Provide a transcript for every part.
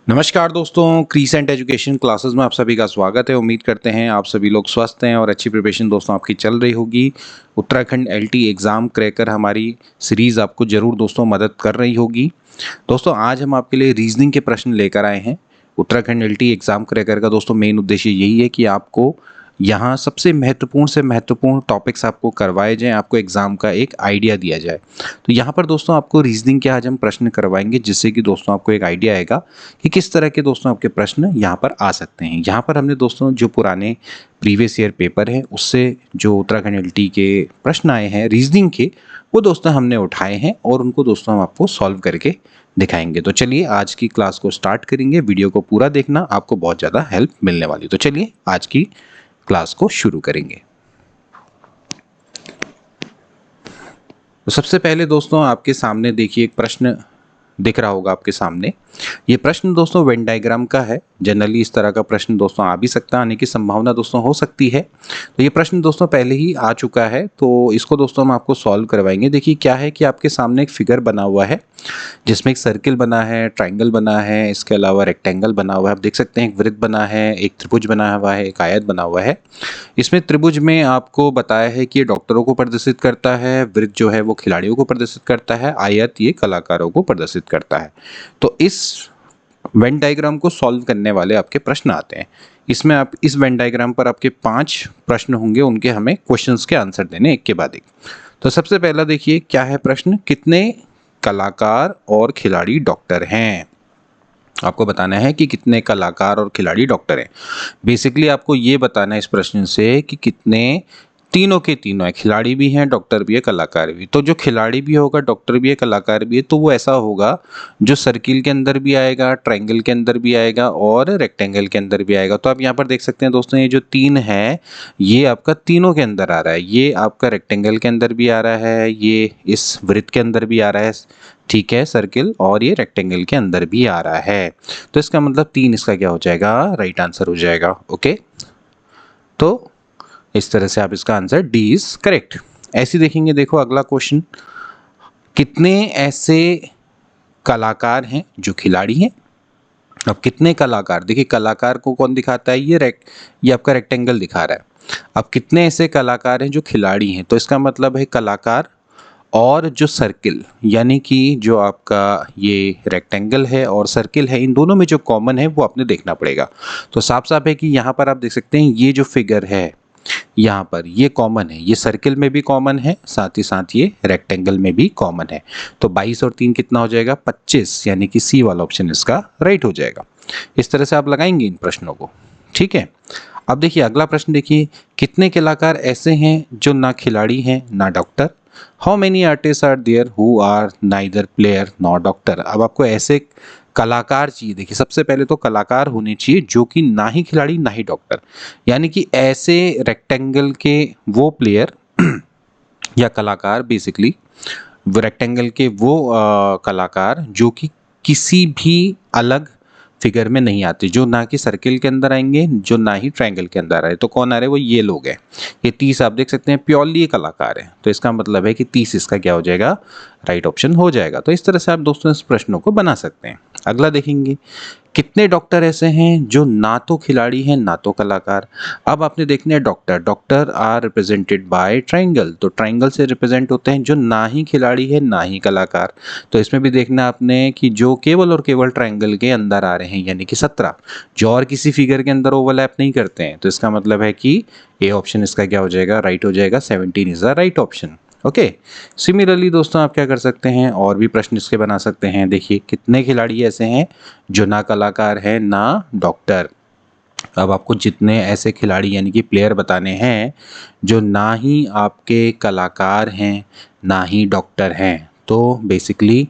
नमस्कार दोस्तों, crescent education classes में आप सभी का स्वागत है। उम्मीद करते हैं आप सभी लोग स्वस्थ हैं और अच्छी प्रिपरेशन दोस्तों आपकी चल रही होगी। उत्तराखंड एलटी एग्ज़ाम क्रैकर हमारी सीरीज़ आपको ज़रूर दोस्तों मदद कर रही होगी। दोस्तों आज हम आपके लिए रीजनिंग के प्रश्न लेकर आए हैं। उत्तराखंड एलटी एग्ज़ाम क्रैकर का दोस्तों मेन उद्देश्य यही है कि आपको यहाँ सबसे महत्वपूर्ण से महत्वपूर्ण टॉपिक्स आपको करवाए जाएँ, आपको एग्ज़ाम का एक आइडिया दिया जाए। तो यहाँ पर दोस्तों आपको रीजनिंग के आज हम प्रश्न करवाएंगे, जिससे कि दोस्तों आपको एक आइडिया आएगा कि किस तरह के दोस्तों आपके प्रश्न यहाँ पर आ सकते हैं। यहाँ पर हमने दोस्तों जो पुराने प्रीवियस ईयर पेपर हैं उससे जो उत्तराखंड एलटी के प्रश्न आए हैं रीजनिंग के, वो दोस्तों हमने उठाए हैं और उनको दोस्तों हम आपको सॉल्व करके दिखाएंगे। तो चलिए आज की क्लास को स्टार्ट करेंगे। वीडियो को पूरा देखना, आपको बहुत ज़्यादा हेल्प मिलने वाली। तो चलिए आज की क्लास को शुरू करेंगे। तो सबसे पहले दोस्तों आपके सामने देखिए एक प्रश्न दिख रहा होगा आपके सामने। ये प्रश्न दोस्तों वेन डायग्राम का है। जनरली इस तरह का प्रश्न दोस्तों आ भी सकता है, आने की संभावना दोस्तों हो सकती है। तो ये प्रश्न दोस्तों पहले ही आ चुका है, तो इसको दोस्तों हम आपको सॉल्व करवाएंगे। देखिए क्या है कि आपके सामने एक फिगर बना हुआ है जिसमें एक सर्किल बना है, ट्राइंगल बना है, इसके अलावा रेक्टेंगल बना हुआ है। आप देख सकते हैं एक वृत्त बना है, एक त्रिभुज बना हुआ है, एक आयत बना हुआ है। इसमें त्रिभुज में आपको बताया है कि ये डॉक्टरों को प्रदर्शित करता है, वृत्त जो है वो खिलाड़ियों को प्रदर्शित करता है, आयत ये कलाकारों को प्रदर्शित करता है। तो इस वेन डायग्राम को सॉल्व करने वाले आपके प्रश्न आते हैं। इसमें आप इस वेन डायग्राम पर आपके 5 प्रश्न होंगे, उनके हमें क्वेश्चंस के आंसर देने एक के बाद एक। तो सबसे पहला देखिए क्या है प्रश्न, कितने कलाकार और खिलाड़ी डॉक्टर हैं। आपको बताना है कि कितने कलाकार और खिलाड़ी डॉक्टर हैं। बेसिकली आपको ये बताना है इस प्रश्न से कि कितने, तीनों के तीनों है, खिलाड़ी भी हैं, डॉक्टर भी है, कलाकार भी। तो जो खिलाड़ी भी होगा, डॉक्टर भी है, कलाकार भी है, तो वो ऐसा होगा जो सर्किल के अंदर भी आएगा, ट्रायंगल के अंदर भी आएगा और रेक्टेंगल के अंदर भी आएगा। तो आप यहाँ पर देख सकते हैं दोस्तों, ये जो 3 है ये आपका तीनों के अंदर आ रहा है। ये आपका रेक्टेंगल के अंदर भी आ रहा है, ये इस वृत्त के अंदर भी आ रहा है, ठीक है, सर्किल, और ये रेक्टेंगल के अंदर भी आ रहा है। तो इसका मतलब 3 इसका क्या हो जाएगा, राइट आंसर हो जाएगा। ओके, तो इस तरह से आप इसका आंसर डी इज करेक्ट। ऐसे देखेंगे, देखो अगला क्वेश्चन, कितने ऐसे कलाकार हैं जो खिलाड़ी हैं। अब कितने कलाकार, देखिए कलाकार को कौन दिखाता है, ये आपका रेक्टेंगल दिखा रहा है। अब कितने ऐसे कलाकार हैं जो खिलाड़ी हैं, तो इसका मतलब है कलाकार और जो सर्किल, यानी कि जो आपका ये रेक्टेंगल है और सर्किल है, इन दोनों में जो कॉमन है वो आपने देखना पड़ेगा। तो साफ साफ है कि यहाँ पर आप देख सकते हैं ये जो फिगर है यहाँ पर ये कॉमन है, ये सर्किल में भी कॉमन है, साथ ही साथ ये रेक्टेंगल में भी कॉमन है। तो 22 और 3 कितना हो जाएगा, 25, यानी कि सी वाला ऑप्शन इसका राइट हो जाएगा। इस तरह से आप लगाएंगे इन प्रश्नों को, ठीक है। अब देखिए अगला प्रश्न, देखिए कितने कलाकार ऐसे हैं जो ना खिलाड़ी हैं ना doctor. How many artist are there who are neither player nor doctor. अब आपको ऐसे कलाकार चाहिए। देखिए सबसे पहले तो कलाकार होने चाहिए जो कि ना ही खिलाड़ी ना ही डॉक्टर, यानी कि ऐसे रेक्टेंगल के वो प्लेयर या कलाकार, बेसिकली रेक्टेंगल के वो कलाकार जो कि किसी भी अलग फिगर में नहीं आते, जो ना कि सर्किल के अंदर आएंगे, जो ना ही ट्रायंगल के अंदर आए। तो कौन आ रहे हैं, वो ये लोग हैं। ये 30 आप देख सकते हैं प्योरली ये कलाकार है। तो इसका मतलब है कि 30 इसका क्या हो जाएगा, राइट ऑप्शन हो जाएगा। तो इस तरह से आप दोस्तों इस प्रश्नों को बना सकते हैं। अगला देखेंगे, कितने डॉक्टर ऐसे हैं जो ना तो खिलाड़ी हैं ना तो कलाकार। अब आपने देखना है doctor, doctor R represented by triangle, तो ट्रायंगल से रिप्रेजेंट होते हैं जो ना ही खिलाड़ी है ना ही कलाकार। तो इसमें भी देखना आपने कि जो केवल और केवल ट्रायंगल के अंदर आ रहे हैं, यानी कि 17, जो और किसी फिगर के अंदर ओवरलैप नहीं करते हैं। तो इसका मतलब है कि ए ऑप्शन इसका क्या हो जाएगा, राइट हो जाएगा। 17 is the right option. Okay, similarly दोस्तों आप क्या कर सकते हैं, और भी प्रश्न इसके बना सकते हैं। देखिए कितने खिलाड़ी ऐसे हैं जो ना कलाकार है ना डॉक्टर। अब आपको जितने ऐसे खिलाड़ी यानी कि प्लेयर बताने हैं जो ना ही आपके कलाकार हैं ना ही डॉक्टर हैं, तो बेसिकली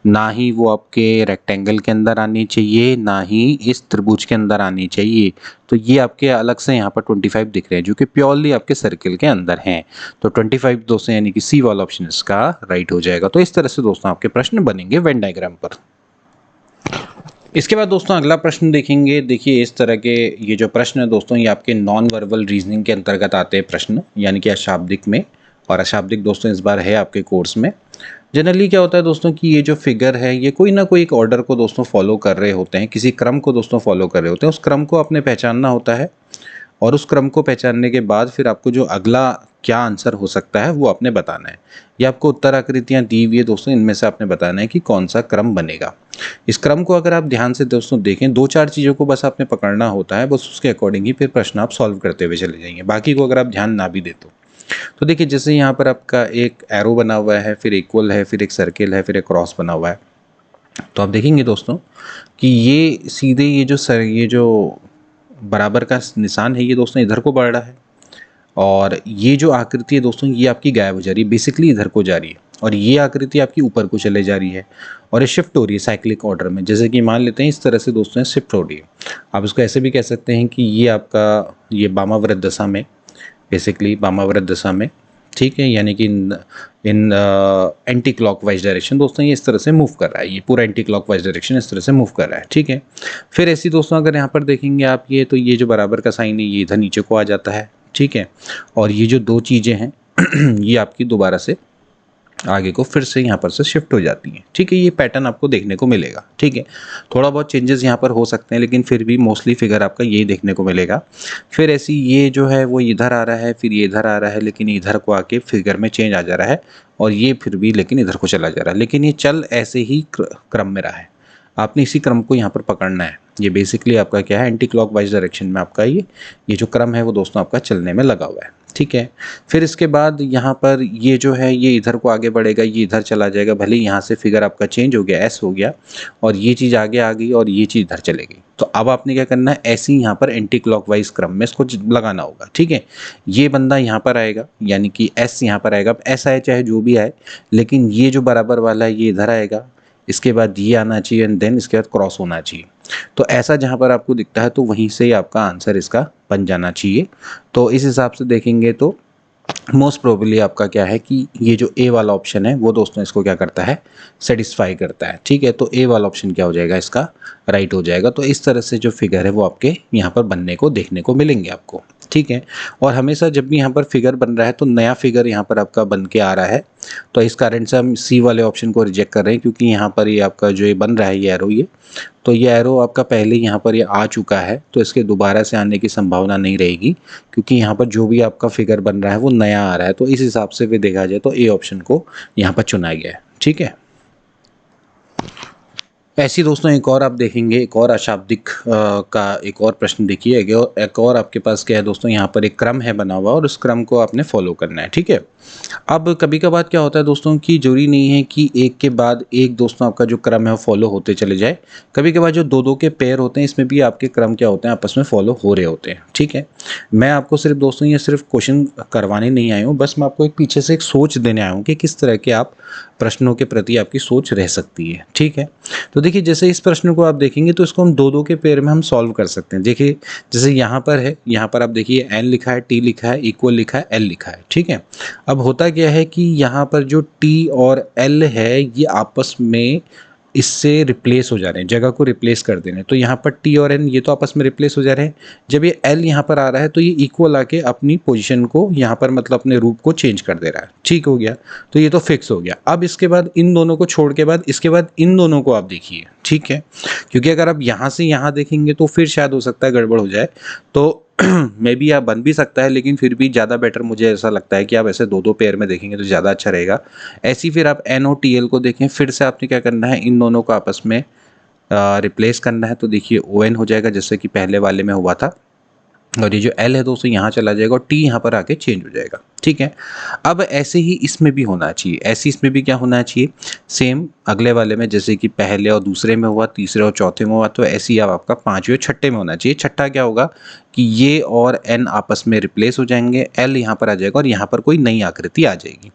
ना ही वो आपके रेक्टेंगल के अंदर आनी चाहिए ना ही इस त्रिभुज के अंदर आनी चाहिए। तो ये आपके अलग से यहाँ पर 25 दिख रहे हैं जो कि प्योरली आपके सर्किल के अंदर हैं। तो 25 दोस्तों यानी कि सी वाला ऑप्शन इसका राइट हो जाएगा। तो इस तरह से दोस्तों आपके प्रश्न बनेंगे वेन डायग्राम पर। इसके बाद दोस्तों अगला प्रश्न देखेंगे। देखिए इस तरह के ये जो प्रश्न है दोस्तों, ये आपके नॉन वर्बल रीजनिंग के अंतर्गत आते हैं प्रश्न, यानी कि अशाब्दिक में। और अशाब्दिक दोस्तों इस बार है आपके कोर्स में। जनरली क्या होता है दोस्तों कि ये जो फिगर है ये कोई ना कोई एक ऑर्डर को दोस्तों फॉलो कर रहे होते हैं, किसी क्रम को दोस्तों फॉलो कर रहे होते हैं। उस क्रम को आपने पहचानना होता है और उस क्रम को पहचानने के बाद फिर आपको जो अगला क्या आंसर हो सकता है वो आपने बताना है। ये आपको उत्तर आकृतियाँ दी हुई है दोस्तों, इनमें से आपने बताना है कि कौन सा क्रम बनेगा। इस क्रम को अगर आप ध्यान से दोस्तों देखें, 2-4 चीज़ों को बस आपने पकड़ना होता है, बस उसके अकॉर्डिंग ही फिर प्रश्न आप सॉल्व करते हुए चले जाएंगे। बाकी को अगर आप ध्यान ना भी दे तो देखिए जैसे यहाँ पर आपका एक एरो बना हुआ है, फिर इक्वल है, फिर एक सर्किल है, फिर एक क्रॉस बना हुआ है। तो आप देखेंगे दोस्तों कि ये सीधे ये जो बराबर का निशान है ये दोस्तों इधर को बढ़ रहा है, और ये जो आकृति है दोस्तों ये आपकी गायब हो जा रही है, बेसिकली इधर को जा रही है, और ये आकृति आपकी ऊपर को चले जा रही है और ये शिफ्ट हो रही है साइक्लिक ऑर्डर में। जैसे कि मान लेते हैं इस तरह से दोस्तों शिफ्ट हो रही है। आप इसको ऐसे भी कह सकते हैं कि ये आपका ये वामाव्रत दशा में, बेसिकली वामाव्रत दशा में, ठीक है, यानी कि इन एंटी क्लॉकवाइज डायरेक्शन दोस्तों ये इस तरह से मूव कर रहा है, ये पूरा एंटी क्लॉकवाइज डायरेक्शन इस तरह से मूव कर रहा है, ठीक है। फिर ऐसी दोस्तों अगर यहाँ पर देखेंगे आप ये, तो ये जो बराबर का साइन है ये इधर नीचे को आ जाता है, ठीक है, और ये जो दो चीज़ें हैं ये आपकी दोबारा से आगे को फिर से यहाँ पर से शिफ्ट हो जाती हैं, ठीक है। ये पैटर्न आपको देखने को मिलेगा, ठीक है। थोड़ा बहुत चेंजेस यहाँ पर हो सकते हैं लेकिन फिर भी मोस्टली फिगर आपका यही देखने को मिलेगा। फिर ऐसी ये जो है वो इधर आ रहा है, फिर ये इधर आ रहा है, लेकिन इधर को आके फिगर में चेंज आ जा रहा है, और ये फिर भी लेकिन इधर को चला जा रहा है, लेकिन ये चल ऐसे ही क्रम में रहा है। आपने इसी क्रम को यहाँ पर पकड़ना है। ये बेसिकली आपका क्या है, एंटी क्लॉकवाइज डायरेक्शन में आपका ये जो क्रम है वो दोस्तों आपका चलने में लगा हुआ है, ठीक है। फिर इसके बाद यहाँ पर ये जो है ये इधर को आगे बढ़ेगा, ये इधर चला जाएगा, भले ही यहाँ से फिगर आपका चेंज हो गया, एस हो गया, और ये चीज़ आगे आ गई और ये चीज़ इधर चले गई। तो अब आपने क्या करना है, ऐसे ही यहाँ पर एंटी क्लॉकवाइज क्रम में इसको लगाना होगा, ठीक है। ये बंदा यहाँ पर आएगा, यानी कि एस यहाँ पर आएगा, एस आए चाहे जो भी आए, लेकिन ये जो बराबर वाला है ये इधर आएगा, इसके बाद ये आना चाहिए, एंड देन इसके बाद क्रॉस होना चाहिए। तो ऐसा जहाँ पर आपको दिखता है तो वहीं से ही आपका आंसर इसका बन जाना चाहिए। तो इस हिसाब से देखेंगे तो मोस्ट प्रोबेबली आपका क्या है कि ये जो ए वाला ऑप्शन है वो दोस्तों इसको क्या करता है, सेटिस्फाई करता है, ठीक है। तो ए वाला ऑप्शन क्या हो जाएगा, इसका राइट हो जाएगा। तो इस तरह से जो फिगर है वो आपके यहाँ पर बनने को देखने को मिलेंगे आपको, ठीक है। और हमेशा जब भी यहाँ पर फिगर बन रहा है तो नया फिगर यहाँ पर आपका बन के आ रहा है, तो इस कारण से हम सी वाले ऑप्शन को रिजेक्ट कर रहे हैं, क्योंकि यहाँ पर ये आपका जो ये बन रहा है ये एरो, तो ये एरो आपका पहले यहाँ पर ये आ चुका है, तो इसके दोबारा से आने की संभावना नहीं रहेगी, क्योंकि यहाँ पर जो भी आपका फिगर बन रहा है वो नया आ रहा है। तो इस हिसाब से भी देखा जाए तो ए ऑप्शन को यहाँ पर चुना गया है, ठीक है। ऐसी दोस्तों एक और आप देखेंगे, एक और अशाब्दिक का एक और प्रश्न देखिए। एक और आपके पास क्या है दोस्तों, यहाँ पर एक क्रम है बना हुआ और उस क्रम को आपने फॉलो करना है, ठीक है। अब कभी कभार क्या होता है दोस्तों कि जरूरी नहीं है कि एक के बाद एक दोस्तों आपका जो क्रम है वो फॉलो होते चले जाए। कभी कभार जो दो दो के पेयर होते हैं इसमें भी आपके क्रम क्या होते हैं, आपस में फॉलो हो रहे होते हैं, ठीक है। मैं आपको सिर्फ दोस्तों ये सिर्फ क्वेश्चन करवाने नहीं आया हूँ, बस मैं आपको एक पीछे से एक सोच देने आया हूँ कि किस तरह के आप प्रश्नों के प्रति आपकी सोच रह सकती है, ठीक है। तो देखिए जैसे इस प्रश्न को आप देखेंगे तो इसको हम दो दो के पेयर में हम सॉल्व कर सकते हैं। देखिए जैसे यहाँ पर है, यहाँ पर आप देखिए एन लिखा है, टी लिखा है, इक्वल लिखा है, एल लिखा है, ठीक है। अब होता क्या है कि यहाँ पर जो टी और एल है ये आपस में इससे रिप्लेस हो जा रहे हैं, जगह को रिप्लेस कर दे रहे हैं। तो यहाँ पर टी और एन ये तो आपस में रिप्लेस हो जा रहे हैं। जब ये एल यहाँ पर आ रहा है तो ये इक्वल आके अपनी पोजीशन को यहाँ पर मतलब अपने रूप को चेंज कर दे रहा है, ठीक हो गया। तो ये तो फिक्स हो गया। अब इसके बाद इन दोनों को छोड़ के बाद इसके बाद इन दोनों को आप देखिए, ठीक है, क्योंकि अगर आप यहाँ से यहाँ देखेंगे तो फिर शायद हो सकता है गड़बड़ हो जाए। तो मे बी आप बन भी सकता है, लेकिन फिर भी ज़्यादा बेटर मुझे ऐसा लगता है कि आप ऐसे दो दो पेयर में देखेंगे तो ज़्यादा अच्छा रहेगा। ऐसी फिर आप एन ओ टी एल को देखें, फिर से आपने क्या करना है, इन दोनों को आपस में रिप्लेस करना है। तो देखिए ओ एन हो जाएगा जैसे कि पहले वाले में हुआ था, और ये जो एल है दोस्तों यहाँ चला जाएगा और टी यहाँ पर आके चेंज हो जाएगा, ठीक है। अब ऐसे ही इसमें भी होना चाहिए, ऐसे इसमें भी क्या होना चाहिए, सेम अगले वाले में जैसे कि पहले और दूसरे में हुआ, तीसरे और चौथे में हुआ, तो ऐसे ही अब आपका पांचवें और छठे में होना चाहिए। छठा क्या होगा कि ये और एन आपस में रिप्लेस हो जाएंगे, एल यहाँ पर आ जाएगा और यहाँ पर कोई नई आकृति आ जाएगी।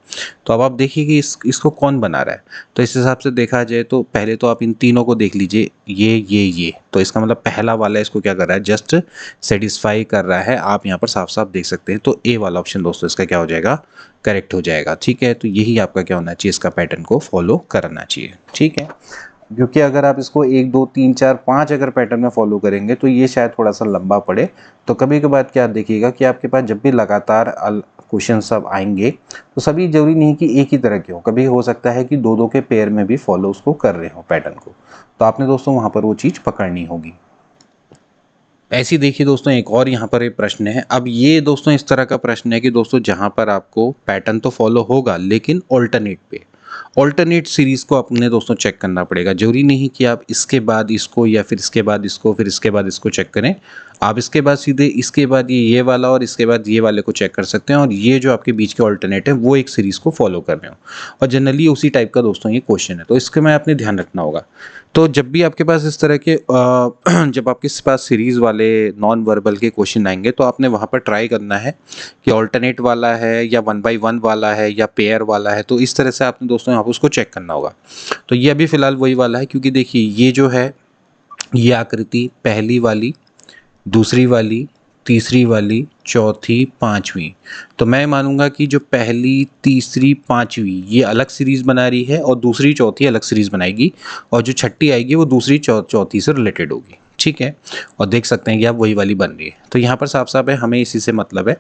तो अब आप देखिए कि इसको कौन बना रहा है। तो इस हिसाब से देखा जाए तो पहले तो आप इन तीनों को देख लीजिए, ये तो इसका मतलब पहला वाला इसको क्या कर रहा है, जस्ट सेटिस्फाई कर रहा है। आप यहाँ पर साफ साफ देख सकते हैं। तो ए वाला ऑप्शन दोस्तों इसका क्या हो जाएगा, करेक्ट हो जाएगा, ठीक है। तो यही आपका क्या होना चाहिए, इसका पैटर्न को फॉलो करना चाहिए, ठीक है। क्योंकि अगर आप इसको 1 2 3 4 5 अगर पैटर्न में फॉलो करेंगे तो ये शायद थोड़ा सा लंबा पड़े। तो कभी कभार क्या देखिएगा कि आपके पास जब भी लगातार क्वेश्चन सब आएंगे तो सभी जरूरी नहीं कि एक ही तरह के हो, कभी हो सकता है कि दो दो के पेयर में भी फॉलो उसको कर रहे हो पैटर्न को, तो आपने दोस्तों वहाँ पर वो चीज़ पकड़नी होगी। ऐसी देखिए दोस्तों एक और यहाँ पर एक प्रश्न है। अब ये दोस्तों इस तरह का प्रश्न है कि दोस्तों जहाँ पर आपको पैटर्न तो फॉलो होगा लेकिन ऑल्टरनेट सीरीज को अपने दोस्तों चेक करना पड़ेगा। जरूरी नहीं कि आप इसके बाद इसको या फिर इसके बाद इसको फिर इसके बाद इसको चेक करें, आप इसके बाद सीधे इसके बाद ये वाला और इसके बाद ये वाले को चेक कर सकते हैं और ये जो आपके बीच के ऑल्टरनेट है वो एक सीरीज को फॉलो कर रहे हो, और जनरली उसी टाइप का दोस्तों ये क्वेश्चन है, तो इसके में आपने ध्यान रखना होगा। तो जब भी आपके पास इस तरह के जब आपके पास सीरीज वाले नॉन वर्बल के क्वेश्चन आएंगे तो आपने वहाँ पर ट्राई करना है कि ऑल्टरनेट वाला है या 1 by 1 वाला है या पेयर वाला है, तो इस तरह से आपने दोस्तों यहाँ पर उसको चेक करना होगा। तो ये अभी फिलहाल वही वाला है, क्योंकि देखिए ये जो है ये आकृति पहली वाली, दूसरी वाली, तीसरी वाली, चौथी, पांचवी, तो मैं मानूंगा कि जो पहली, तीसरी, पांचवी ये अलग सीरीज बना रही है और दूसरी चौथी अलग सीरीज बनाएगी, और जो छठी आएगी वो दूसरी चौथी से रिलेटेड होगी, ठीक है। और देख सकते हैं कि आप वही वाली बन रही है, तो यहाँ पर साफ साफ है हमें इसी से मतलब है।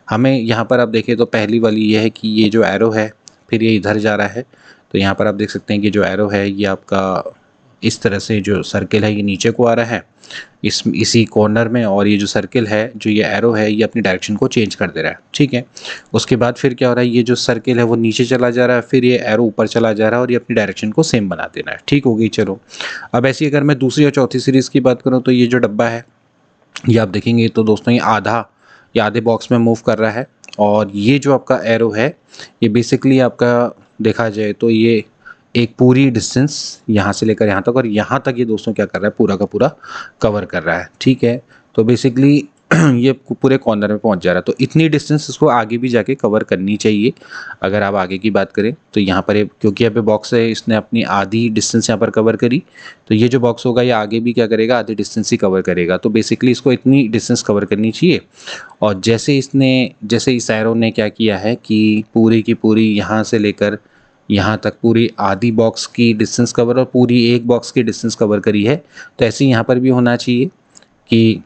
हमें यहाँ पर आप देखें तो पहली वाली ये है कि ये जो एरो है फिर ये इधर जा रहा है, तो यहाँ पर आप देख सकते हैं कि जो एरो है ये आपका इस तरह से जो सर्किल है ये नीचे को आ रहा है इसी कॉर्नर में, और ये जो सर्किल है जो ये एरो है ये अपनी डायरेक्शन को चेंज कर दे रहा है, ठीक है। उसके बाद फिर क्या हो रहा है, ये जो सर्किल है वो नीचे चला जा रहा है, फिर ये एरो ऊपर चला जा रहा है और ये अपनी डायरेक्शन को सेम बना देना है, ठीक हो गई। चलो अब ऐसी अगर मैं दूसरी और चौथी सीरीज़ की बात करूँ तो ये जो डब्बा है ये आप देखेंगे तो दोस्तों ये आधे बॉक्स में मूव कर रहा है, और ये जो आपका एरो है ये बेसिकली आपका देखा जाए तो ये एक पूरी डिस्टेंस यहाँ से लेकर यहाँ तक और यहाँ तक ये दोस्तों क्या कर रहा है, पूरा का पूरा कवर कर रहा है, ठीक है। तो बेसिकली ये पूरे कॉर्नर में पहुँच जा रहा है, तो इतनी डिस्टेंस इसको आगे भी जाके कवर करनी चाहिए। अगर आप आगे की बात करें तो यहाँ पर क्योंकि यहाँ पे बॉक्स है इसने अपनी आधी डिस्टेंस यहाँ पर कवर करी, तो ये जो बॉक्स होगा ये आगे भी क्या करेगा, आधी डिस्टेंस ही कवर करेगा। तो बेसिकली इसको इतनी डिस्टेंस कवर करनी चाहिए, और जैसे इस एरो ने क्या किया है कि पूरी की पूरी यहाँ से लेकर यहाँ तक पूरी आधी बॉक्स की डिस्टेंस कवर और पूरी एक बॉक्स की डिस्टेंस कवर करी है, तो ऐसे ही यहाँ पर भी होना चाहिए कि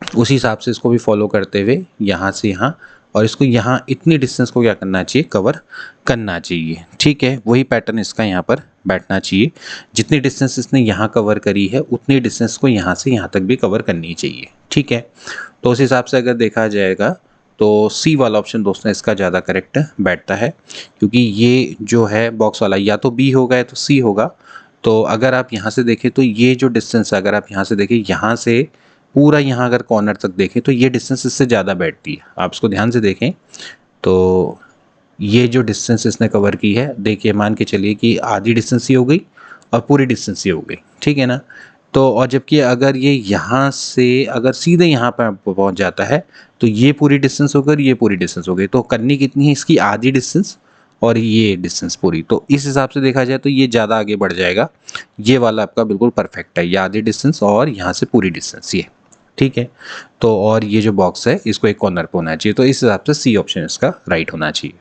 उसी हिसाब से इसको भी फॉलो करते हुए यहाँ से यहाँ और इसको यहाँ इतनी डिस्टेंस को क्या करना चाहिए, कवर करना चाहिए, ठीक है। वही पैटर्न इसका यहाँ पर बैठना चाहिए, जितनी डिस्टेंस इसने यहाँ कवर करी है उतनी डिस्टेंस को यहाँ से यहाँ तक भी कवर करनी चाहिए, ठीक है। तो उस हिसाब से अगर देखा जाएगा तो सी वाला ऑप्शन दोस्तों इसका ज़्यादा करेक्ट बैठता है, क्योंकि ये जो है बॉक्स वाला या तो बी होगा या तो सी होगा। तो अगर आप यहाँ से देखें तो ये जो डिस्टेंस है, अगर आप यहाँ से देखें यहाँ से पूरा यहाँ अगर कॉर्नर तक देखें तो ये डिस्टेंस इससे ज़्यादा बैठती है। आप इसको ध्यान से देखें तो ये जो डिस्टेंस इसने कवर की है, देखिए मान के चलिए कि आधी डिस्टेंस ही हो गई और पूरी डिस्टेंस ही हो गई, ठीक है ना। तो और जबकि अगर ये यहाँ से अगर सीधे यहाँ पर पहुँच जाता है तो ये पूरी डिस्टेंस होकर ये पूरी डिस्टेंस हो गई, तो करनी कितनी है, इसकी आधी डिस्टेंस और ये डिस्टेंस पूरी। तो इस हिसाब से देखा जाए तो ये ज़्यादा आगे बढ़ जाएगा, ये वाला आपका बिल्कुल परफेक्ट है, ये आधी डिस्टेंस और यहाँ से पूरी डिस्टेंस ये, ठीक है। तो और ये जो बॉक्स है इसको एक कॉर्नर पे होना चाहिए, तो इस हिसाब से सी ऑप्शन इसका राइट होना चाहिए।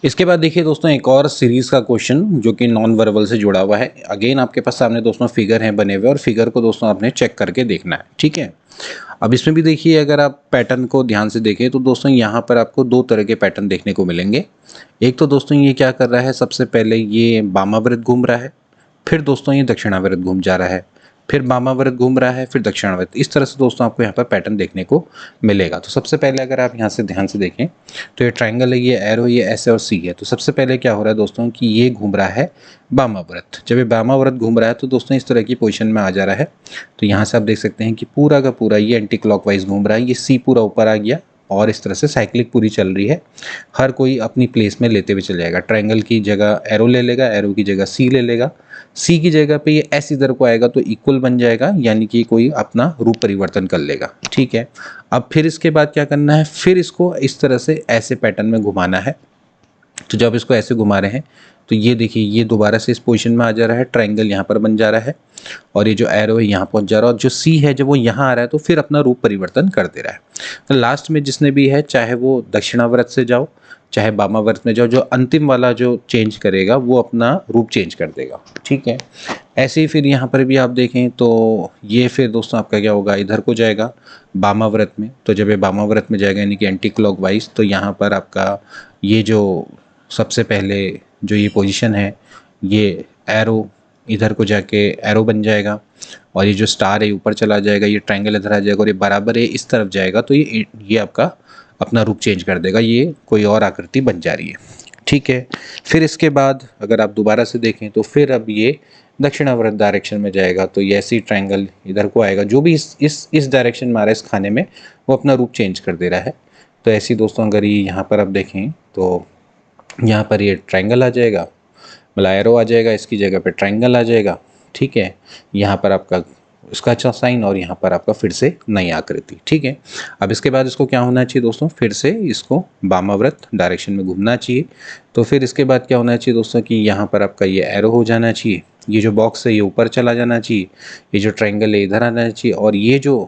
इसके बाद देखिए दोस्तों एक और सीरीज़ का क्वेश्चन जो कि नॉन वर्बल से जुड़ा हुआ है। अगेन आपके पास सामने दोस्तों फिगर हैं बने हुए और फिगर को दोस्तों आपने चेक करके देखना है, ठीक है। अब इसमें भी देखिए अगर आप पैटर्न को ध्यान से देखें तो दोस्तों यहाँ पर आपको दो तरह के पैटर्न देखने को मिलेंगे। एक तो दोस्तों ये क्या कर रहा है, सबसे पहले ये वामावृत घूम रहा है, फिर दोस्तों ये दक्षिणावृत घूम जा रहा है, फिर वामावृत घूम रहा है, फिर दक्षिणावृत। इस तरह से दोस्तों आपको यहाँ पर पैटर्न देखने को मिलेगा। तो सबसे पहले अगर आप यहाँ से ध्यान से देखें तो ये ट्रायंगल है, ये एरो, ये एस और सी है। तो सबसे पहले क्या हो रहा है दोस्तों कि ये घूम रहा है वामावृत। जब ये वामावृत घूम रहा है तो दोस्तों इस तरह की पोजीशन में आ जा रहा है। तो यहाँ से आप देख सकते हैं कि पूरा का पूरा ये एंटी क्लॉकवाइज घूम रहा है, ये सी पूरा ऊपर आ गया और इस तरह से साइक्लिक पूरी चल रही है। हर कोई अपनी प्लेस में लेते हुए चल जाएगा। ट्रायंगल की जगह एरो ले लेगा, एरो की जगह सी ले लेगा, सी की जगह पे ये एस इधर को आएगा तो इक्वल बन जाएगा, यानी कि कोई अपना रूप परिवर्तन कर लेगा, ठीक है। अब फिर इसके बाद क्या करना है, फिर इसको इस तरह से ऐसे पैटर्न में घुमाना है। तो जब इसको ऐसे घुमा रहे हैं तो ये देखिए ये दोबारा से इस पोजीशन में आ जा रहा है, ट्रायंगल यहाँ पर बन जा रहा है और ये जो एरो है यहाँ पहुँच जा रहा है और जो सी है जब वो यहाँ आ रहा है तो फिर अपना रूप परिवर्तन कर दे रहा है। तो लास्ट में जिसने भी है, चाहे वो दक्षिणावर्त से जाओ चाहे वामावर्त में जाओ, जो अंतिम वाला जो चेंज करेगा वो अपना रूप चेंज कर देगा, ठीक है। ऐसे ही फिर यहाँ पर भी आप देखें तो ये फिर दोस्तों आपका क्या होगा, इधर को जाएगा वामाव्रत में। तो जब ये वामाव्रत में जाएगा यानी कि एंटी क्लॉकवाइज, तो यहाँ पर आपका ये जो सबसे पहले जो ये पोजीशन है, ये एरो इधर को जाके एरो बन जाएगा, और ये जो स्टार है ऊपर चला जाएगा, ये ट्रायंगल इधर आ जाएगा, और ये बराबर है इस तरफ जाएगा, तो ये आपका अपना रूप चेंज कर देगा, ये कोई और आकृति बन जा रही है। ठीक है, फिर इसके बाद अगर आप दोबारा से देखें तो फिर अब ये दक्षिणावर्त डायरेक्शन में जाएगा, तो ये ऐसी ट्रायंगल इधर को आएगा, जो भी इस डायरेक्शन में आ रहा है इस खाने में, वो अपना रूप चेंज कर दे रहा है। तो ऐसी दोस्तों अगर ये यहाँ पर आप देखें तो यहाँ पर ये ट्रायंगल आ जाएगा, मतलब एरो आ जाएगा, इसकी जगह पे ट्रायंगल आ जाएगा। ठीक है, यहाँ पर आपका इसका अच्छा साइन, और यहाँ पर आपका फिर से नई आकृति। ठीक है, अब इसके बाद इसको क्या होना चाहिए दोस्तों, फिर से इसको वामाव्रत डायरेक्शन में घूमना चाहिए। तो फिर इसके बाद क्या होना चाहिए दोस्तों कि यहाँ पर आपका ये एरो हो जाना चाहिए, ये जो बॉक्स है ये ऊपर चला जाना चाहिए, ये जो ट्रायंगल है इधर आना चाहिए, और ये जो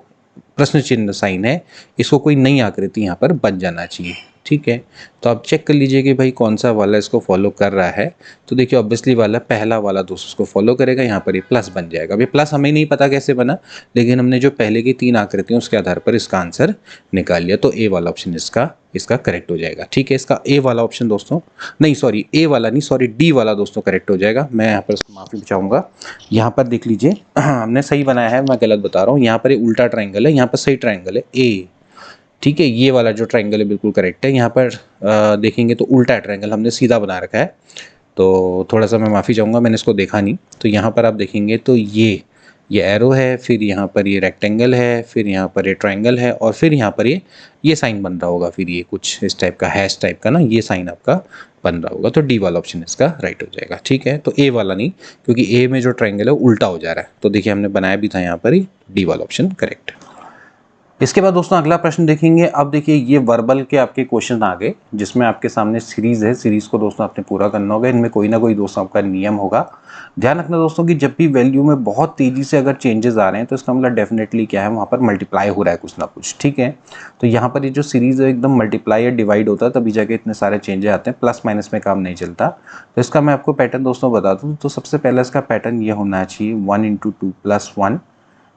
प्रश्न चिन्ह साइन है इसको कोई नई आकृति यहाँ पर बन जाना चाहिए। ठीक है, तो आप चेक कर लीजिए कि भाई कौन सा वाला इसको फॉलो कर रहा है। तो देखिए ऑब्वियसली वाला पहला वाला दोस्तों इसको फॉलो करेगा, यहाँ पर ये प्लस बन जाएगा। अभी प्लस हमें नहीं पता कैसे बना, लेकिन हमने जो पहले की 3 आकृतियाँ उसके आधार पर इसका आंसर निकाल लिया, तो ए वाला ऑप्शन इसका करेक्ट हो जाएगा। ठीक है, इसका ए वाला ऑप्शन दोस्तों, नहीं सॉरी ए वाला नहीं, सॉरी डी वाला दोस्तों करेक्ट हो जाएगा। मैं यहाँ पर इसको माफ़ी चाहूँगा, यहाँ पर देख लीजिए हमने सही बनाया है, मैं गलत बता रहा हूँ। यहाँ पर ये उल्टा ट्रायंगल है, यहाँ पर सही ट्रायंगल है ए। ठीक है, ये वाला जो ट्रायंगल है बिल्कुल करेक्ट है। यहाँ पर देखेंगे तो उल्टा ट्रायंगल हमने सीधा बना रखा है, तो थोड़ा सा मैं माफ़ी चाहूँगा, मैंने इसको देखा नहीं। तो यहाँ पर आप देखेंगे तो ये एरो है, फिर यहाँ पर ये रेक्टेंगल है, फिर यहाँ पर ये ट्रायंगल है, और फिर यहाँ पर ये साइन बन रहा होगा, फिर ये कुछ इस टाइप का हैश टाइप का ना, ये साइन आपका बन रहा होगा। तो डी वाला ऑप्शन इसका राइट हो जाएगा। ठीक है, तो ए वाला नहीं, क्योंकि ए में जो ट्रायंगल है उल्टा हो जा रहा है। तो देखिए हमने बनाया भी था यहाँ पर ही, डी वाला ऑप्शन करेक्ट। इसके बाद दोस्तों अगला प्रश्न देखेंगे। अब देखिए ये वर्बल के आपके क्वेश्चन आ गए, जिसमें आपके सामने सीरीज है, सीरीज को दोस्तों आपने पूरा करना होगा। इनमें कोई ना कोई दोस्तों आपका नियम होगा। ध्यान रखना दोस्तों कि जब भी वैल्यू में बहुत तेजी से अगर चेंजेस आ रहे हैं तो इसका मतलब डेफिनेटली क्या है, वहाँ पर मल्टीप्लाई हो रहा है कुछ ना कुछ। ठीक है, तो यहाँ पर ये जो सीरीज है एकदम मल्टीप्लाई या डिवाइड होता है, तभी जाके इतने सारे चेंजेस आते हैं, प्लस माइनस में काम नहीं चलता। तो इसका मैं आपको पैटर्न दोस्तों बता दूँ, तो सबसे पहले इसका पैटर्न ये होना चाहिए 1 × 2 + 1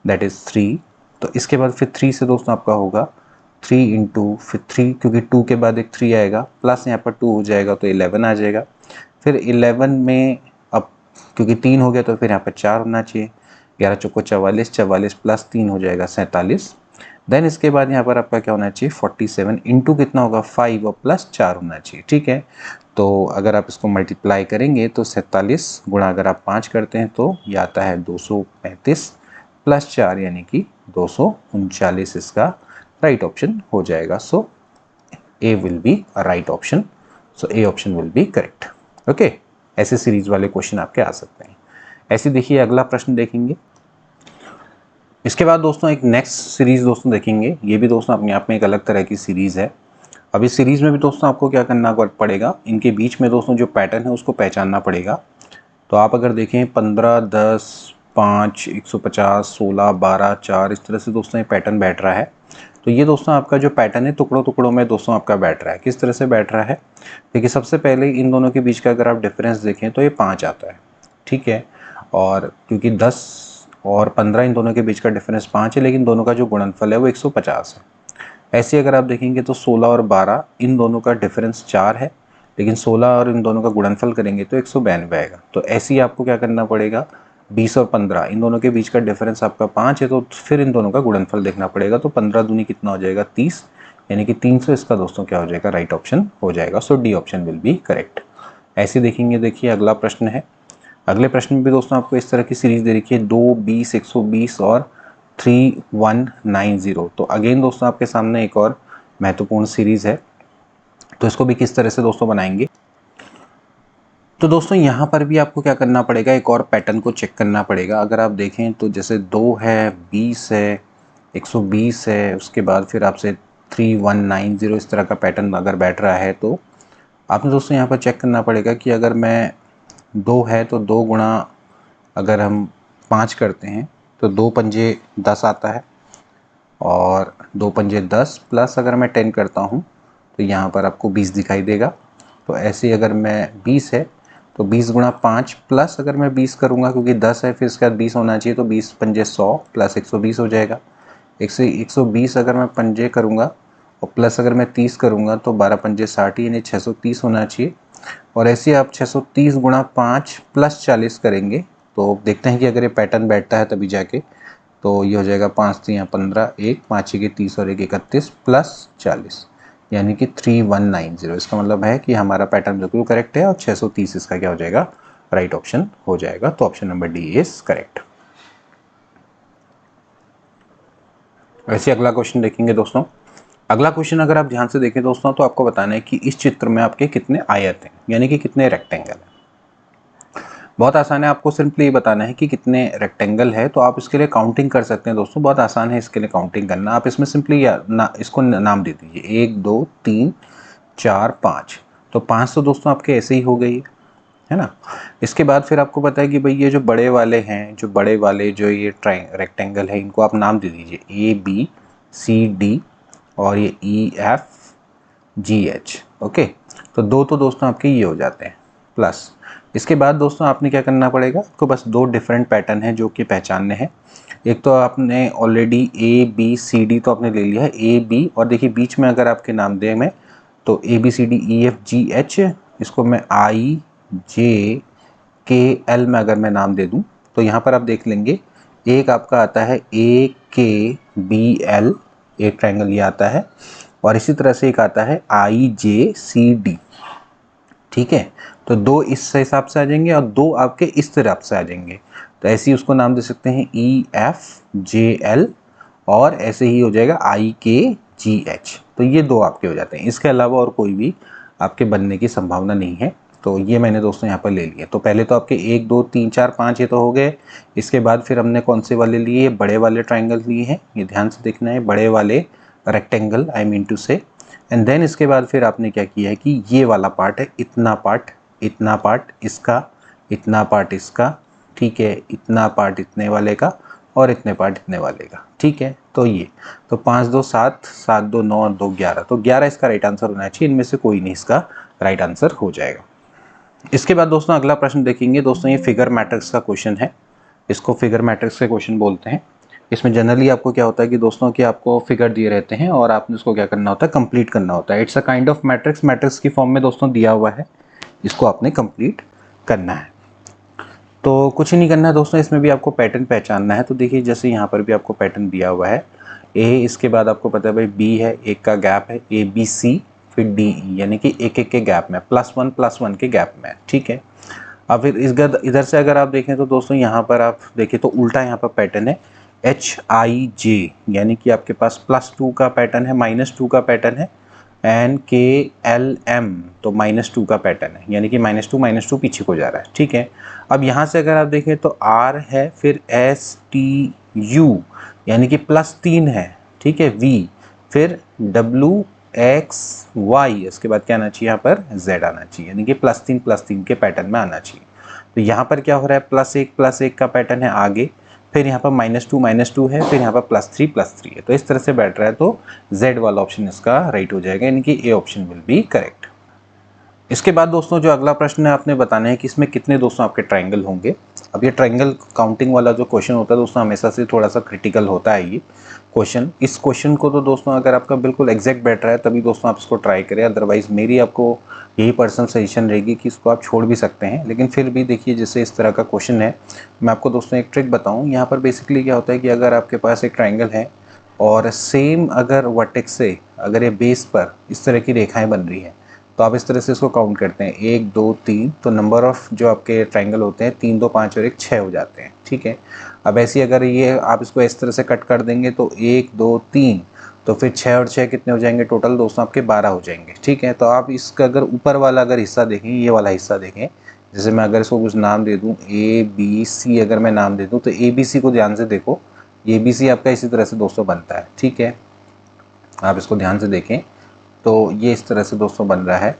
दैट इज 3। तो इसके बाद फिर 3 से दोस्तों आपका होगा 3 × फिर 3, क्योंकि 2 के बाद एक 3 आएगा, प्लस यहाँ पर 2 हो जाएगा तो 11 आ जाएगा। फिर 11 में अब क्योंकि 3 हो गया तो फिर यहाँ पर 4 होना चाहिए, 11 चौको 44, 44 + 3 हो जाएगा 47। देन इसके बाद यहाँ पर आपका क्या होना चाहिए 47 × कितना होगा 5 और +4 होना चाहिए। ठीक है, तो अगर आप इसको मल्टीप्लाई करेंगे तो 47 गुणा अगर आप 5 करते हैं तो ये आता है 235 +4 यानी कि 239 इसका राइट ऑप्शन हो जाएगा। So A will be a right option, so A option will be correct. Okay, ऐसे सीरीज वाले क्वेश्चन आपके आ सकते हैं। ऐसे देखिए अगला प्रश्न देखेंगे। इसके बाद दोस्तों एक नेक्स्ट सीरीज दोस्तों देखेंगे। ये भी दोस्तों अपने आप में एक अलग तरह की सीरीज है। अब इस सीरीज में भी दोस्तों आपको क्या करना पड़ेगा, इनके बीच में दोस्तों जो पैटर्न है उसको पहचानना पड़ेगा। तो आप अगर देखें 15, 10, 5, 150, 16, 12, 4, इस तरह से दोस्तों ये पैटर्न बैठ रहा है। तो ये दोस्तों आपका जो पैटर्न है टुकड़ों टुकड़ों में दोस्तों आपका बैठ रहा है। किस तरह से बैठ रहा है, देखिए सबसे पहले इन दोनों के बीच का अगर आप डिफरेंस देखें तो ये 5 आता है। ठीक है, और क्योंकि 10 और 15 इन दोनों के बीच का डिफरेंस 5 है, लेकिन दोनों का जो गुणनफल है वो 150 है। ऐसे अगर आप देखेंगे तो 16 और 12 इन दोनों का डिफरेंस 4 है, लेकिन 16 और इन दोनों का गुणनफल करेंगे तो 192 आएगा। तो ऐसे ही आपको क्या करना पड़ेगा, 20 और 15 इन दोनों के बीच का डिफरेंस आपका 5 है, तो फिर इन दोनों का गुणनफल देखना पड़ेगा। तो 15 दूनी कितना हो जाएगा 30, यानी कि 300 इसका दोस्तों क्या हो जाएगा राइट ऑप्शन हो जाएगा। So D option will be correct. ऐसे देखेंगे, देखिए अगला प्रश्न है। अगले प्रश्न में भी दोस्तों आपको इस तरह की सीरीज दे रखी है 2, 20, 120 और 3190। तो अगेन दोस्तों आपके सामने एक और महत्वपूर्ण सीरीज है। तो इसको भी किस तरह से दोस्तों बनाएंगे, तो दोस्तों यहाँ पर भी आपको क्या करना पड़ेगा, एक और पैटर्न को चेक करना पड़ेगा। अगर आप देखें तो जैसे 2 है, 20 है, 120 है, उसके बाद फिर आपसे 3190 इस तरह का पैटर्न अगर बैठ रहा है, तो आपने दोस्तों यहाँ पर चेक करना पड़ेगा कि अगर मैं 2 है तो 2 गुणा अगर हम 5 करते हैं तो 2 पंजे 10 आता है, और 2 पंजे 10 प्लस अगर मैं 10 करता हूँ तो यहाँ पर आपको 20 दिखाई देगा। तो ऐसे अगर मैं 20 है तो 20 गुणा 5 प्लस अगर मैं 20 करूँगा क्योंकि 10 है, फिर इसके बाद 20 होना चाहिए, तो 20 पंजे 100 प्लस 120 हो जाएगा। 120 अगर मैं पंजे करूँगा और प्लस अगर मैं 30 करूँगा तो 12 पंजे 60, यानी 630 होना चाहिए। और ऐसे आप 630 गुणा 5 प्लस 40 करेंगे तो देखते हैं कि अगर ये पैटर्न बैठता है तभी जाके, तो ये हो जाएगा 5 3 15, 1 5 के 30 और 1 31 प्लस 40, यानी कि 3190। इसका मतलब है कि हमारा पैटर्न बिल्कुल करेक्ट है और 630 इसका क्या हो जाएगा, राइट ऑप्शन हो जाएगा। तो option number D is correct. वैसे अगला क्वेश्चन देखेंगे दोस्तों। अगला क्वेश्चन अगर आप ध्यान से देखें दोस्तों तो आपको बताना है कि इस चित्र में आपके कितने आयत हैं, यानी कि कितने रेक्टेंगल हैं। बहुत आसान है, आपको सिंपली ये बताना है कि कितने रेक्टेंगल है। तो आप इसके लिए काउंटिंग कर सकते हैं दोस्तों, बहुत आसान है इसके लिए काउंटिंग करना। आप इसमें सिंपली इसको नाम दे दीजिए 1 2 3 4 5। तो 5 तो दोस्तों आपके ऐसे ही हो गई है ना। इसके बाद फिर आपको पता है कि भाई ये जो बड़े वाले हैं, जो बड़े वाले जो ये रेक्टेंगल है, इनको आप नाम दे दीजिए ABCD और ये EFGH। ओके, तो दो तो दोस्तों आपके ये हो जाते हैं प्लस। इसके बाद दोस्तों आपने क्या करना पड़ेगा, आपको बस दो डिफरेंट पैटर्न है जो कि पहचानने हैं। एक तो आपने ऑलरेडी ABCD तो आपने ले लिया है, AB, और देखिए बीच में अगर आपके नाम दें मैं तो ABCDEFGH, इसको मैं IJKL में अगर मैं नाम दे दूं तो यहाँ पर आप देख लेंगे एक आपका आता है AKBL, एक ट्रायंगल ये आता है, और इसी तरह से एक आता है IJCD। ठीक है, तो दो इस हिसाब से आ जाएंगे और दो आपके इस तरफ से आ जाएंगे, तो ऐसे ही उसको नाम दे सकते हैं EFJL, और ऐसे ही हो जाएगा IKGH। तो ये दो आपके हो जाते हैं, इसके अलावा और कोई भी आपके बनने की संभावना नहीं है। तो ये मैंने दोस्तों यहाँ पर ले लिए। तो पहले तो आपके 1 2 3 4 5 ये तो हो गए। इसके बाद फिर हमने कौन से वाले लिए, बड़े वाले ट्राइंगल लिए हैं, ये ध्यान से देखना है, बड़े वाले रेक्टेंगल आई मीन टू से। एंड देन इसके बाद फिर आपने क्या किया है कि ये वाला पार्ट है, इतना पार्ट इसका, इतना पार्ट इसका, ठीक है, इतना पार्ट इतने वाले का और इतने पार्ट इतने वाले का। ठीक है, तो ये तो 5 2 7 7 2 9 2 11, तो 11 इसका राइट आंसर होना चाहिए, इनमें से कोई नहीं इसका राइट आंसर हो जाएगा। इसके बाद दोस्तों अगला प्रश्न देखेंगे दोस्तों, ये फिगर मैट्रिक्स का क्वेश्चन है, इसको फिगर मैट्रिक्स के क्वेश्चन बोलते हैं। इसमें जनरली आपको क्या होता है कि दोस्तों कि आपको फिगर दिए रहते हैं और आपने उसको क्या करना होता है, कंप्लीट करना होता है। It's a kind of matrix, matrix की फॉर्म में दोस्तों दिया हुआ है, इसको आपने कंप्लीट करना है। तो कुछ ही नहीं करना है दोस्तों, इसमें भी आपको पैटर्न पहचानना है। तो देखिए जैसे यहाँ पर भी आपको पैटर्न दिया हुआ है A, इसके बाद आपको पता है भाई B है, एक का गैप है ABC, फिर DE, यानी कि एक एक के गैप में, +1 के गैप में। ठीक है, अब फिर इधर से अगर आप देखें तो दोस्तों यहाँ पर आप देखिए तो उल्टा यहाँ पर पैटर्न है HIJ, यानी कि आपके पास +2 का पैटर्न है, -2 का पैटर्न है, एंड KLM तो -2 का पैटर्न है, यानी कि -2 पीछे को जा रहा है। ठीक है, अब यहाँ से अगर आप देखें तो R है, फिर STU यानी कि +3 है, ठीक है, V, फिर WXY, इसके बाद क्या आना चाहिए, यहाँ पर Z आना चाहिए, यानी कि +3 के पैटर्न में आना चाहिए। तो यहाँ पर क्या हो रहा है, +1 का पैटर्न है आगे, फिर यहाँ पर -2 है, फिर यहाँ पर +3 है, तो इस तरह से बैठ रहा है। तो Z वाला ऑप्शन इसका राइट हो जाएगा, यानी कि A option will be correct. इसके बाद दोस्तों जो अगला प्रश्न है आपने बताना है कि इसमें कितने दोस्तों आपके ट्रायंगल होंगे। अब ये ट्रायंगल काउंटिंग वाला जो क्वेश्चन होता है दोस्तों हमेशा से थोड़ा सा क्रिटिकल होता है ये क्वेश्चन। इस क्वेश्चन को तो दोस्तों अगर आपका बिल्कुल एग्जैक्ट बैठ रहा है तभी दोस्तों आप इसको ट्राई करें, अदरवाइज मेरी आपको यही पर्सनल सजेशन रहेगी कि इसको आप छोड़ भी सकते हैं। लेकिन फिर भी देखिए जैसे इस तरह का क्वेश्चन है, मैं आपको दोस्तों एक ट्रिक बताऊँ। यहाँ पर बेसिकली क्या होता है कि अगर आपके पास एक ट्राइंगल है और सेम अगर वर्टेक्स से अगर ये बेस पर इस तरह की रेखाएं बन रही हैं तो आप इस तरह से इसको काउंट करते हैं 1 2 3, तो नंबर ऑफ जो आपके ट्रायंगल होते हैं 3 2 5 और 1 6 हो जाते हैं। ठीक है, अब ऐसी अगर ये आप इसको इस तरह से कट कर देंगे तो 1 2 3, तो फिर 6 और 6 कितने हो जाएंगे, टोटल दोस्तों आपके 12 हो जाएंगे। ठीक है, तो आप इसका अगर ऊपर वाला अगर हिस्सा देखें, ये वाला हिस्सा देखें, जैसे मैं अगर इसको कुछ नाम दे दूँ ABC, अगर मैं नाम दे दूँ तो ABC को ध्यान से देखो, ABC आपका इसी तरह से दोस्तों बनता है। ठीक है, आप इसको ध्यान से देखें तो ये इस तरह से दोस्तों बन रहा है,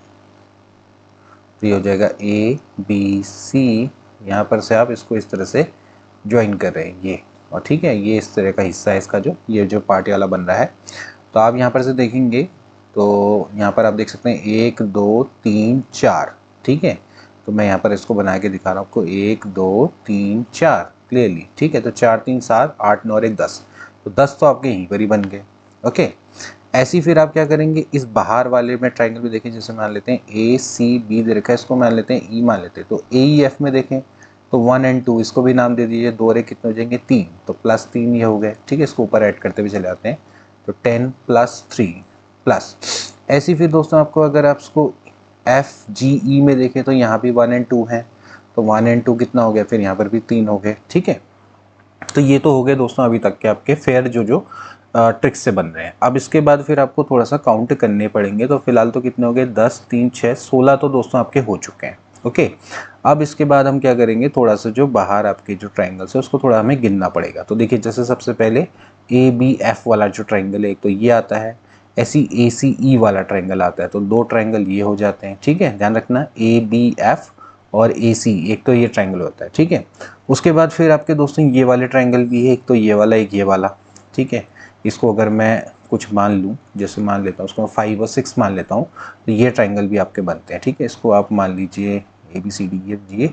तो ये हो जाएगा ABC, यहाँ पर से आप इसको इस तरह से ज्वाइन कर रहे हैं ये, और ठीक है ये इस तरह का हिस्सा है इसका, जो ये जो पार्ट वाला बन रहा है। तो आप यहाँ पर से देखेंगे तो यहाँ पर आप देख सकते हैं 1 2 3 4, ठीक है, तो मैं यहाँ पर इसको बना के दिखा रहा हूँ आपको, 1 2 3 4 क्लियरली, ठीक है। तो 4 3 7 8 9 और 1 10, तो 10 तो आपके यहीं पर ही बन गए। ओके, ऐसे ही फिर आप क्या करेंगे, इस बाहर वाले में ट्राइंगल भी देखें, जैसे मान लेते हैं ए सी बी दे रखा है, इसको मान लेते हैं ई मान लेते हैं। तो ए ई एफ में देखें तो 1 और 2 इसको भी नाम दे दीजिए, 2 और 1 कितने हो जाएंगे 3, तो +3 ये हो गए, ठीक है। इसको ऊपर ऐड करते हुए चले आते हैं, तो 10 + 3 प्लस। ऐसे ही फिर दोस्तों आपको अगर आप इसको एफ जी ई में देखें तो यहाँ भी 1 और 2 हैं, तो 1 और 2 कितना हो गया, फिर यहाँ पर भी 3 हो गए, ठीक है। तो ये तो हो गए दोस्तों अभी तक के आपके फेयर जो ट्रिक्स से बन रहे हैं। अब इसके बाद फिर आपको थोड़ा सा काउंट करने पड़ेंगे। तो फिलहाल तो कितने हो गए, 10 3 6 16 तो दोस्तों आपके हो चुके हैं। ओके, अब इसके बाद हम क्या करेंगे, थोड़ा सा जो बाहर आपके जो ट्राइंगल्स है उसको थोड़ा हमें गिनना पड़ेगा। तो देखिए, जैसे सबसे पहले ए बी एफ वाला जो ट्राइंगल है एक तो ये आता है, ऐसी ए सी ई वाला ट्राइंगल आता है, तो 2 ट्राइंगल ये हो जाते हैं, ठीक है। ध्यान रखना, ए बी एफ और ए सी, एक तो ये ट्राइंगल होता है, ठीक है। उसके बाद फिर आपके दोस्तों ये वाले ट्राइंगल भी है, एक तो ये वाला एक ये वाला, ठीक है। इसको अगर मैं कुछ मान लूँ, जैसे मान लेता हूँ उसको 5 और 6 मान लेता हूँ, तो ये ट्राइंगल भी आपके बनते हैं, ठीक है। इसको आप मान लीजिए A B C D F G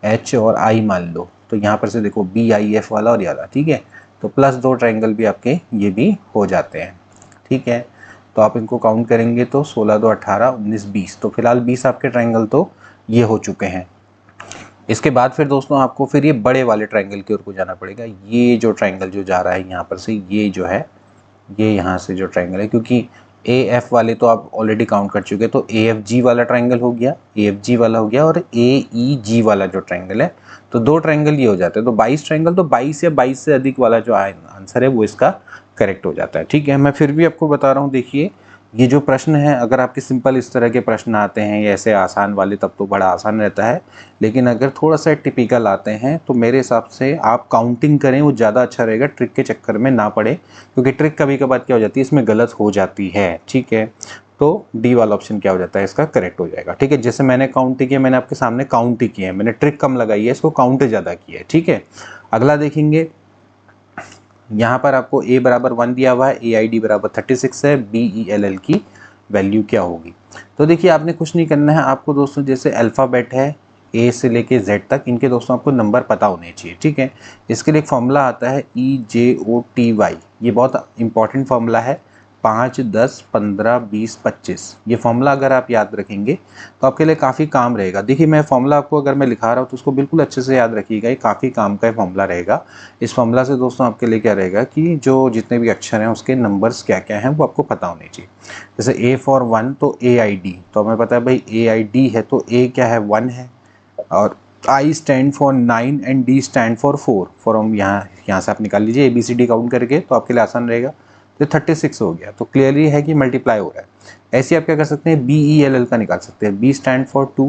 H और आई मान लो, तो यहाँ पर से देखो बी आई एफ वाला और ये वाला, ठीक है। तो +2 ट्राइंगल भी आपके ये भी हो जाते हैं, ठीक है। तो आप इनको काउंट करेंगे तो 16 2 18 19 20, तो फिलहाल 20 आपके ट्राइंगल तो ये हो चुके हैं। इसके बाद फिर दोस्तों आपको फिर ये बड़े वाले ट्राइंगल की ओर को जाना पड़ेगा। ये जो ट्राइंगल जो जा रहा है यहाँ पर से, ये जो है ये यहाँ से जो ट्राइंगल है, क्योंकि ए एफ वाले तो आप ऑलरेडी काउंट कर चुके, तो ए एफ जी वाला ट्राइंगल हो गया, ए एफ जी वाला हो गया, और ए ई जी वाला जो ट्राइंगल है, तो 2 ट्राइंगल ये हो जाते हैं। तो 22 ट्राइंगल, तो 22 या 22 से अधिक वाला जो आंसर है वो इसका करेक्ट हो जाता है, ठीक है। मैं फिर भी आपको बता रहा हूँ, देखिए ये जो प्रश्न है, अगर आपके सिंपल इस तरह के प्रश्न आते हैं या ऐसे आसान वाले, तब तो बड़ा आसान रहता है। लेकिन अगर थोड़ा सा टिपिकल आते हैं तो मेरे हिसाब से आप काउंटिंग करें, वो ज़्यादा अच्छा रहेगा, ट्रिक के चक्कर में ना पड़े, क्योंकि ट्रिक कभी कभार क्या हो जाती है, इसमें गलत हो जाती है, ठीक है। तो डी वाला ऑप्शन क्या हो जाता है, इसका करेक्ट हो जाएगा, ठीक है। जैसे मैंने काउंट किया, मैंने आपके सामने काउंट किया है, मैंने ट्रिक कम लगाई है, इसको काउंट ज़्यादा किया है, ठीक है। अगला देखेंगे, यहाँ पर आपको a बराबर 1 दिया हुआ है, AID बराबर 36 है, BELL की वैल्यू क्या होगी। तो देखिए, आपने कुछ नहीं करना है, आपको दोस्तों जैसे अल्फ़ाबेट है A से लेके Z तक, इनके दोस्तों आपको नंबर पता होने चाहिए, ठीक है। इसके लिए एक फॉर्मूला आता है EJOTY, ये बहुत इंपॉर्टेंट फॉर्मूला है, 5 10 15 20 25। ये फॉर्मूला अगर आप याद रखेंगे तो आपके लिए काफ़ी काम रहेगा। देखिए, मैं फॉर्मूला आपको अगर मैं लिखा रहा हूँ तो उसको बिल्कुल अच्छे से याद रखिएगा, ये काफ़ी काम का फॉर्मूला रहेगा। इस फॉर्मूला से दोस्तों आपके लिए क्या रहेगा कि जो जितने भी अक्षर हैं उसके नंबर्स क्या क्या हैं वो आपको पता होने चाहिए। जैसे A फॉर 1 तो AID, तो हमें पता है भाई AID है, तो A क्या है 1 है, और I stand for 9 and D stand for 4। For हम यहाँ से आप निकाल लीजिए ABCD काउंट करके, तो आपके लिए आसान रहेगा। तो 36 हो गया, तो क्लियरली है कि मल्टीप्लाई हो रहा है। ऐसे आप क्या कर सकते हैं, BELL का निकाल सकते हैं, B स्टैंड फॉर 2,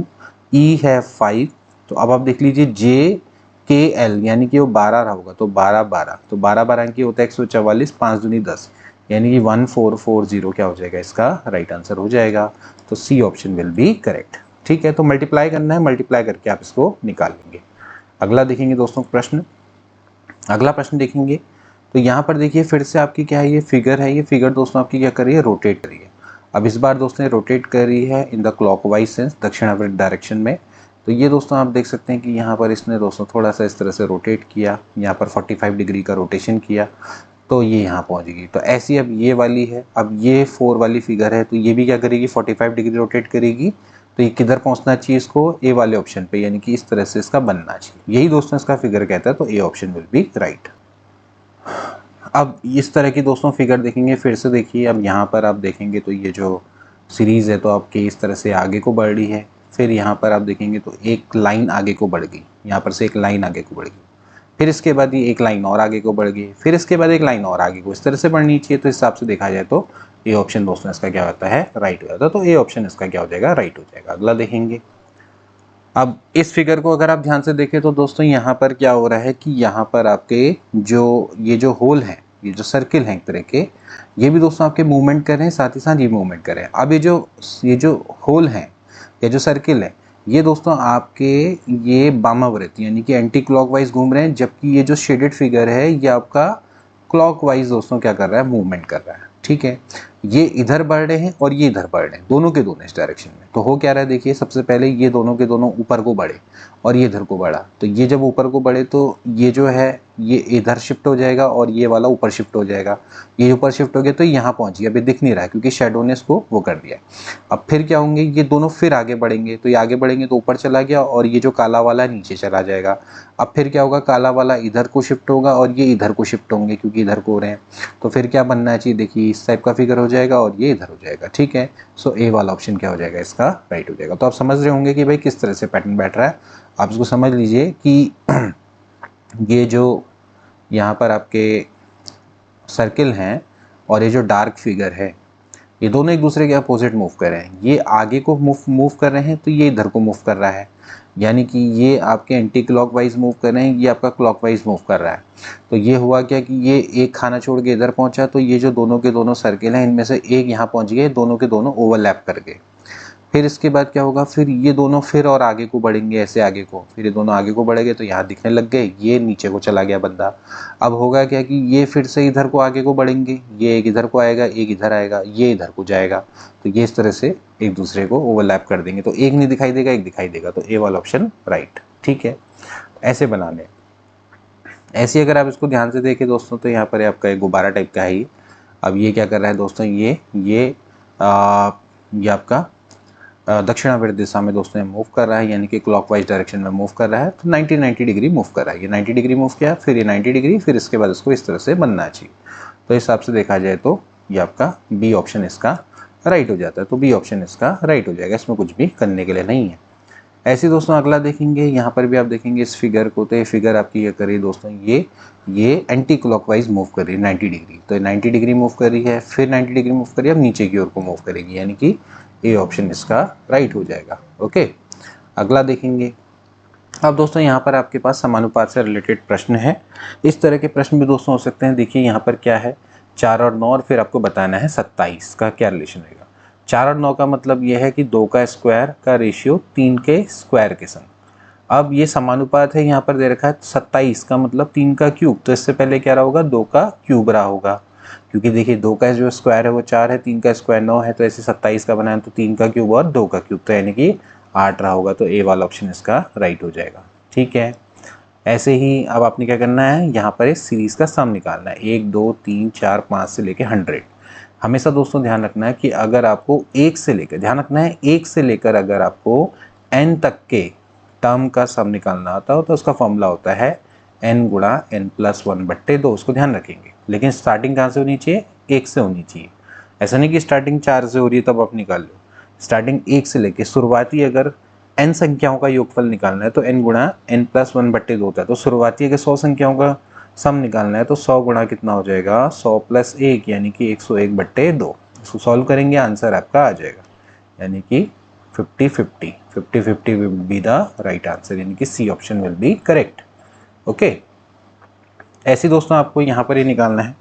E है 5, तो अब आप देख लीजिए JKL यानी कि वो 12 रहा होगा, तो 12 12, तो 12 12 की होता है 144, 5 दूनी 10, यानी कि 1440 क्या हो जाएगा, इसका राइट आंसर हो जाएगा। तो C option will be correct, ठीक है। तो मल्टीप्लाई करना है, मल्टीप्लाई करके आप इसको निकाल लेंगे। अगला देखेंगे दोस्तों प्रश्न, अगला प्रश्न देखेंगे तो यहाँ पर देखिए फिर से आपकी क्या है, ये फिगर है, ये फिगर दोस्तों आपकी क्या कर रही है, रोटेट कर रही है। अब इस बार दोस्तों रोटेट कर रही है इन द क्लॉकवाइज सेंस, दक्षिणावर्त डायरेक्शन में। तो ये दोस्तों आप देख सकते हैं कि यहाँ पर इसने दोस्तों थोड़ा सा इस तरह से रोटेट किया, यहाँ पर 45 डिग्री का रोटेशन किया, तो ये यहाँ पहुँच गई। तो ऐसी अब ये वाली है, अब ये 4 वाली फिगर है, तो ये भी क्या करेगी, 45 डिग्री रोटेट करेगी। तो ये किधर पहुँचना चाहिए इसको, ए वाले ऑप्शन पे, यानी कि इस तरह से इसका बनना चाहिए। यही दोस्तों इसका फिगर कहता है, तो ए ऑप्शन विल बी राइट। अब इस तरह की दोस्तों फिगर देखेंगे, फिर से देखिए, अब यहाँ पर आप देखेंगे तो ये जो सीरीज़ है तो आपके इस तरह से आगे को बढ़ रही है। फिर यहाँ पर आप देखेंगे तो एक लाइन आगे को बढ़ गई, यहाँ पर से एक लाइन आगे को बढ़ गई, फिर इसके बाद ये एक लाइन और आगे को बढ़ गई, फिर इसके बाद एक लाइन और आगे को, इस तरह से बढ़नी चाहिए। तो इस हिसाब से देखा जाए तो ए ऑप्शन दोस्तों इसका क्या होता है, राइट हो जाता है। तो ए ऑप्शन इसका क्या हो जाएगा, राइट हो जाएगा। अगला देखेंगे, अब इस फिगर को अगर आप ध्यान से देखें तो दोस्तों यहाँ पर क्या हो रहा है कि यहाँ पर आपके ये जो होल है, ये जो सर्किल है एक तरह के, ये भी दोस्तों आपके मूवमेंट कर रहे हैं, साथ ही साथ ये मूवमेंट कर रहे हैं। अब ये जो होल है या जो सर्किल है, ये दोस्तों आपके ये वामावर्त यानी कि एंटी क्लॉकवाइज घूम रहे हैं, जबकि ये जो शेडेड फिगर है ये आपका क्लॉकवाइज दोस्तों क्या कर रहा है, मूवमेंट कर रहा है, ठीक है। ये इधर बढ़ रहे हैं और ये इधर बढ़ रहे हैं, दोनों के दोनों इस डायरेक्शन में। तो हो क्या रहा है देखिए, सबसे पहले ये दोनों के दोनों ऊपर को बढ़े और ये इधर को बढ़ा, तो ये जब ऊपर को बढ़े तो ये जो है ये इधर शिफ्ट हो जाएगा और ये वाला ऊपर शिफ्ट हो जाएगा। ये ऊपर शिफ्ट हो गया तो यहाँ पहुँच गया, अभी दिख नहीं रहा है क्योंकि शेडो ने इसको वो कर दिया। अब फिर क्या होंगे, ये दोनों फिर आगे बढ़ेंगे, तो ये आगे बढ़ेंगे तो ऊपर चला गया और ये जो काला वाला नीचे चला जाएगा। अब फिर क्या होगा, काला वाला इधर को शिफ्ट होगा और ये इधर को शिफ्ट होंगे क्योंकि इधर को हो रहे हैं। तो फिर क्या बनना चाहिए, देखिए इस टाइप का फिगर हो जाएगा और ये इधर हो जाएगा। ठीक है, सो ए वाला ऑप्शन क्या हो जाएगा, इसका राइट हो जाएगा। तो आप समझ रहे होंगे कि भाई किस तरह से पैटर्न बैठ रहा है। आप इसको समझ लीजिए कि ये जो यहाँ पर आपके सर्किल हैं और ये जो डार्क फिगर है, ये दोनों एक दूसरे के अपोजिट मूव कर रहे हैं। ये आगे को मूव कर रहे हैं तो ये इधर को मूव कर रहा है, यानी कि ये आपके एंटी क्लॉकवाइज मूव कर रहे हैं, ये आपका क्लॉकवाइज मूव कर रहा है। तो ये हुआ क्या कि ये एक खाना छोड़ के इधर पहुंचा, तो ये जो दोनों के दोनों सर्किल हैं इनमें से एक यहाँ पहुंच गए, दोनों के दोनों ओवरलैप कर गए। फिर इसके बाद क्या होगा, फिर ये दोनों फिर और आगे को बढ़ेंगे, ऐसे आगे को, फिर ये दोनों आगे को बढ़ेंगे तो यहाँ दिखने लग गए, ये नीचे को चला गया बंदा। अब होगा क्या कि ये फिर से इधर को आगे को बढ़ेंगे, ये एक इधर को आएगा, एक इधर आएगा, ये इधर को जाएगा। तो ये इस तरह से एक दूसरे को ओवरलैप कर देंगे, तो एक नहीं दिखाई देगा, एक दिखाई देगा। तो ए वाला ऑप्शन राइट। ठीक है, ऐसे बनाने। ऐसे अगर आप इसको ध्यान से देखें दोस्तों, तो यहाँ पर आपका एक गुब्बारा टाइप का है ये। अब ये क्या कर रहा है दोस्तों, ये आपका दक्षिणावर्त दिशा में दोस्तों मूव कर रहा है, यानी कि क्लॉकवाइज डायरेक्शन में मूव कर रहा है। तो 90 डिग्री मूव कर रहा है, ये 90 डिग्री मूव किया, फिर ये 90 डिग्री, फिर इसके बाद इसको इस तरह से बनना चाहिए। तो इस हिसाब से देखा जाए तो ये आपका बी ऑप्शन इसका राइट हो जाता है। तो बी ऑप्शन इसका राइट हो जाएगा, इसमें कुछ भी करने के लिए नहीं है। ऐसे दोस्तों अगला देखेंगे, यहाँ पर भी आप देखेंगे इस फिगर को, तो ये फिगर आपकी ये कर रही है दोस्तों, ये एंटी क्लॉकवाइज मूव कर रही है 90 डिग्री। तो 90 डिग्री मूव कर रही है, फिर 90 डिग्री मूव कर रही है, अब नीचे की ओर को मूव करेगी, यानी कि ए ऑप्शन इसका राइट हो जाएगा। ओके, अगला देखेंगे। अब दोस्तों यहाँ पर आपके पास समानुपात से रिलेटेड प्रश्न है। इस तरह के प्रश्न भी दोस्तों हो सकते हैं। देखिए यहाँ पर क्या है, 4 और 9, और फिर आपको बताना है 27 का क्या रिलेशन रहेगा। 4 और 9 का मतलब यह है कि 2 का स्क्वायर का रेशियो 3 के स्क्वायर के संग। अब ये समानुपात है, यहाँ पर दे रखा है 27 का मतलब 3 का क्यूब, तो इससे पहले क्या रहा होगा, 2 का क्यूब रहा होगा, क्योंकि देखिए 2 का जो स्क्वायर है वो 4 है, 3 का स्क्वायर 9 है, तो ऐसे 27 का बनाया तो 3 का क्यूब और 2 का क्यूब, तो यानी कि 8 रहा होगा। तो ए वाला ऑप्शन इसका राइट हो जाएगा। ठीक है, ऐसे ही अब आपने क्या करना है, यहाँ पर इस सीरीज़ का सम निकालना है, 1 2 3 4 5 से लेके 100। हमेशा दोस्तों ध्यान रखना है कि अगर आपको 1 से लेकर, ध्यान रखना है 1 से लेकर अगर आपको n तक के टर्म का सम निकालना होता हो तो उसका फॉर्मूला होता है n गुणा n+1/2, उसको ध्यान रखेंगे। लेकिन स्टार्टिंग कहाँ से होनी चाहिए, 1 से होनी चाहिए। ऐसा नहीं कि स्टार्टिंग 4 से हो रही है तब आप निकाल लो, स्टार्टिंग 1 से लेके शुरुआती अगर n संख्याओं का योगफल निकालना है तो n गुणा n+1/2 होता है। तो शुरुआती अगर 100 संख्याओं का सम निकालना है तो 100 गुणा कितना हो जाएगा, 100 + 1 यानी कि 101/2। इसको सॉल्व करेंगे, आंसर आपका आ जाएगा, यानी कि 50-50 50-50 will be the right answer, यानी कि C option will be correct. Okay, ऐसे दोस्तों आपको यहाँ पर ही निकालना है।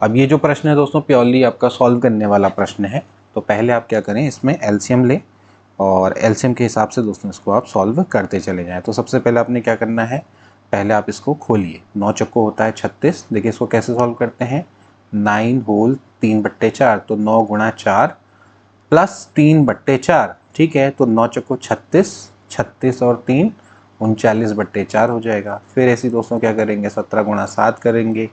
अब ये जो प्रश्न है दोस्तों प्योरली आपका सॉल्व करने वाला प्रश्न है। तो पहले आप क्या करें, इसमें एलसीएम लें और एलसीएम के हिसाब से दोस्तों इसको आप सॉल्व करते चले जाएं। तो सबसे पहले आपने क्या करना है, पहले आप इसको खोलिए। 9 चक्को होता है 36। देखिए इसको कैसे सॉल्व करते हैं, 9 होल 3/4, तो 9 गुणा 4 प्लस 3/4। ठीक है, तो 9 चक्को 36, 36 और 3 39/4 हो जाएगा। फिर ऐसे दोस्तों क्या करेंगे, 17 गुणा 7 करेंगे,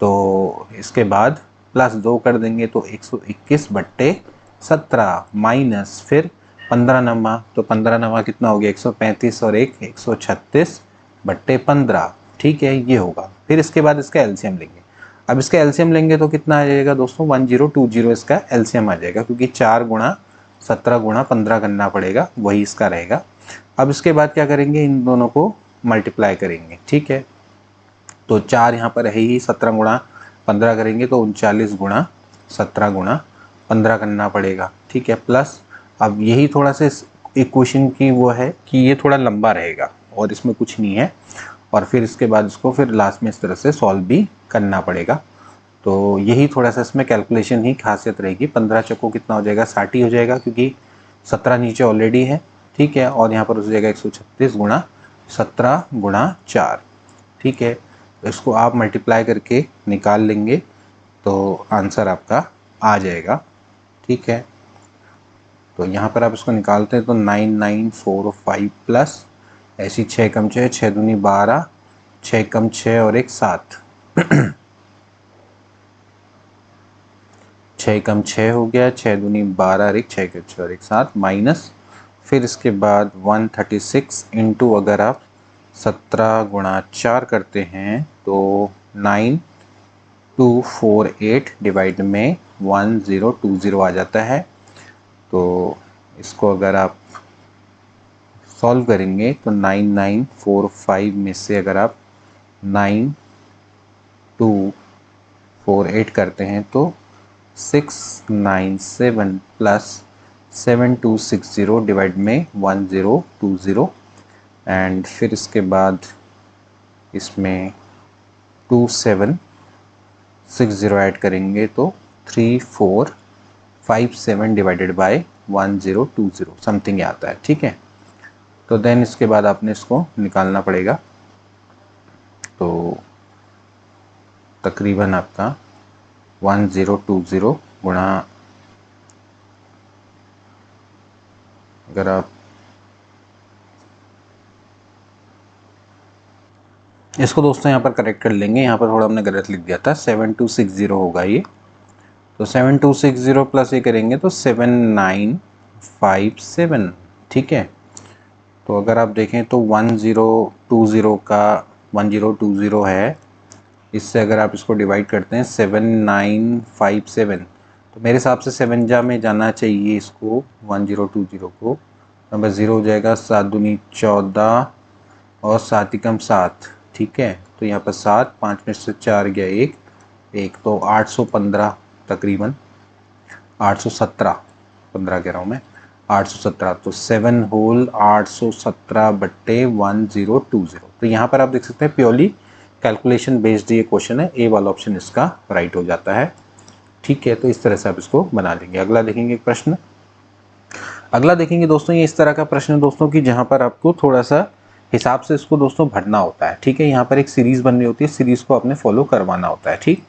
तो इसके बाद प्लस 2 कर देंगे तो 121/17 माइनस फिर 15 नमा, तो 15 नमा कितना हो गया, 135 और 1 136/15। ठीक है, ये होगा। फिर इसके बाद इसका एलसीएम लेंगे। अब इसका एलसीएम लेंगे तो कितना आ जाएगा दोस्तों, 1020 इसका एलसीएम आ जाएगा, क्योंकि 4 गुणा 17 गुणा 15 करना पड़ेगा, वही इसका रहेगा। अब इसके बाद क्या करेंगे, इन दोनों को मल्टीप्लाई करेंगे। ठीक है, तो 4 यहाँ पर है ही, 17 गुणा 15 करेंगे तो 39 गुणा 17 गुणा 15 करना पड़ेगा। ठीक है, प्लस अब यही थोड़ा सा इक्वेशन की वो है कि ये थोड़ा लंबा रहेगा और इसमें कुछ नहीं है, और फिर इसके बाद इसको फिर लास्ट में इस तरह से सॉल्व भी करना पड़ेगा। तो यही थोड़ा सा इसमें कैलकुलेशन ही खासियत रहेगी। 15 चक्को कितना हो जाएगा, 60 ही हो जाएगा, क्योंकि 17 नीचे ऑलरेडी है। ठीक है, और यहाँ पर हो जाएगा 136 गुणा 17 गुणा 4। ठीक है, इसको आप मल्टीप्लाई करके निकाल लेंगे तो आंसर आपका आ जाएगा ठीक है, तो यहाँ पर आप इसको निकालते हैं तो 9945 प्लस ऐसी 6 कम 6, 6 दूनी 12, 6 कम 6 और 1 7, 6 कम 6 हो गया, 6 दूनी 12 और 1 6 के 6 और 1 7 माइनस, फिर इसके बाद 136 इंटू अगर आप 17 गुणा 4 करते हैं तो 9248 डिवाइड में 1020 आ जाता है। तो इसको अगर आप सॉल्व करेंगे तो 9945 में से अगर आप 9248 करते हैं तो 697 प्लस 7260 डिवाइड में 1020 एंड फिर इसके बाद इसमें 2760 ऐड करेंगे तो 3457 डिवाइडेड बाय 1020 समथिंग आता है। ठीक है, तो देन इसके बाद आपने इसको निकालना पड़ेगा। तो तकरीबन आपका 1020 गुणा, अगर आप इसको दोस्तों यहाँ पर करेक्ट कर लेंगे, यहाँ पर थोड़ा हमने गलत लिख दिया था, 7260 होगा ये। तो 7260 प्लस ये करेंगे तो 7957। ठीक है, तो अगर आप देखें तो 1020 का 1020 है, इससे अगर आप इसको डिवाइड करते हैं 7957, तो मेरे हिसाब से 7 जा में जाना चाहिए इसको 1020 को। नंबर 0 हो जाएगा, 7 दूनी 14 और 7 ही कम 7। ठीक है, तो यहाँ पर 7, 5 में से 4 गया 1 तो 815 तकरीबन 817, 15 कह रहा हूँ मैं, 817। तो 7 होल 817 बट्टे 1020। तो यहाँ पर आप देख सकते हैं प्योरली कैलकुलेशन बेस्ड ये क्वेश्चन है, ए वाला ऑप्शन इसका राइट हो जाता है। ठीक है, तो इस तरह से आप इसको बना लेंगे। अगला देखेंगे एक प्रश्न, अगला देखेंगे दोस्तों, ये इस तरह का प्रश्न है दोस्तों कि जहाँ पर आपको थोड़ा सा हिसाब से इसको दोस्तों भरना होता है। ठीक है, यहाँ पर एक सीरीज बन रही होती है, सीरीज को आपने फॉलो करवाना होता है। ठीक,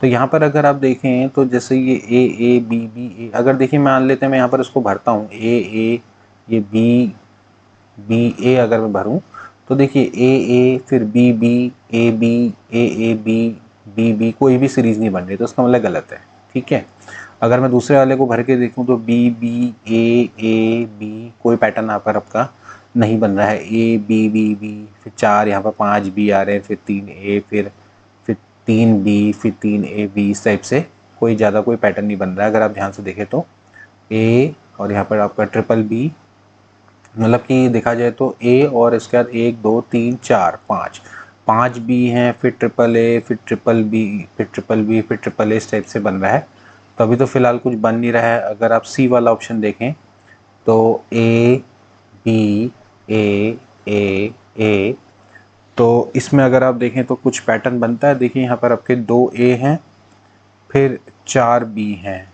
तो यहाँ पर अगर आप देखें तो जैसे ये ए बी बी ए, अगर देखिए मान लेते हैं मैं यहाँ पर इसको भरता हूँ ए, ये बी ए अगर मैं भरूँ तो देखिए ए फिर बी ए बी कोई भी सीरीज नहीं बन रही, तो इसका मतलब गलत है। ठीक है, अगर मैं दूसरे वाले को भर के देखूँ तो बी ए बी कोई पैटर्न यहाँ पर आपका नहीं बन रहा है, ए बी फिर 4 यहाँ पर 5 बी आ रहे हैं, फिर 3 ए फिर 3 बी फिर 3 ए बी, इस टाइप से कोई ज़्यादा कोई पैटर्न नहीं बन रहा है। अगर आप ध्यान से देखें तो ए और यहाँ पर आपका ट्रिपल बी, मतलब कि देखा जाए तो ए और इसके बाद 1 2 3 4 5 बी हैं, फिर ट्रिपल ए फिर ट्रिपल बी फिर ट्रिपल बी फिर ट्रिपल ए, इस टाइप से बन रहा है। तो अभी तो फिलहाल कुछ बन नहीं रहा है। अगर आप सी वाला ऑप्शन देखें तो ए बी ए, तो इसमें अगर आप देखें तो कुछ पैटर्न बनता है। देखिए यहाँ पर आपके 2 ए हैं, फिर 4 बी हैं,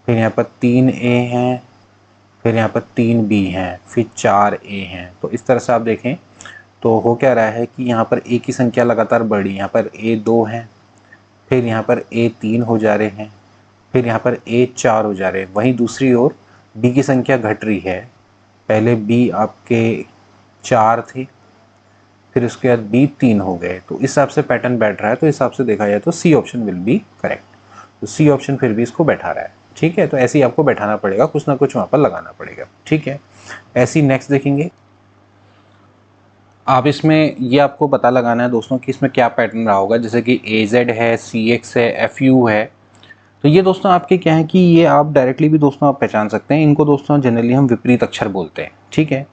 फिर यहाँ पर 3 ए हैं, फिर यहाँ पर 3 बी हैं, फिर 4 ए हैं। तो इस तरह से आप देखें तो हो क्या रहा है कि यहाँ पर ए की संख्या लगातार बढ़ी, यहाँ पर ए 2 हैं, फिर यहाँ पर ए 3 हो जा रहे हैं, फिर यहाँ पर ए 4 हो जा रहे हैं। वहीं दूसरी ओर बी की संख्या घट रही है, पहले बी आपके 4 थे, फिर उसके बाद बी 3 हो गए। तो इस हिसाब से पैटर्न बैठ रहा है। तो इस हिसाब से देखा जाए तो C option will be correct. तो सी ऑप्शन फिर भी इसको बैठा रहा है। ठीक है, तो ऐसे ही आपको बैठाना पड़ेगा, कुछ ना कुछ वहाँ पर लगाना पड़ेगा। ठीक है, ऐसी नेक्स्ट देखेंगे आप। इसमें ये आपको पता लगाना है दोस्तों कि इसमें क्या पैटर्न रहा होगा। जैसे कि AZ है, CX है, FU है, तो ये दोस्तों आपके क्या है कि ये आप डायरेक्टली भी दोस्तों आप पहचान सकते हैं। इनको दोस्तों जनरली हम विपरीत अक्षर बोलते हैं। ठीक है,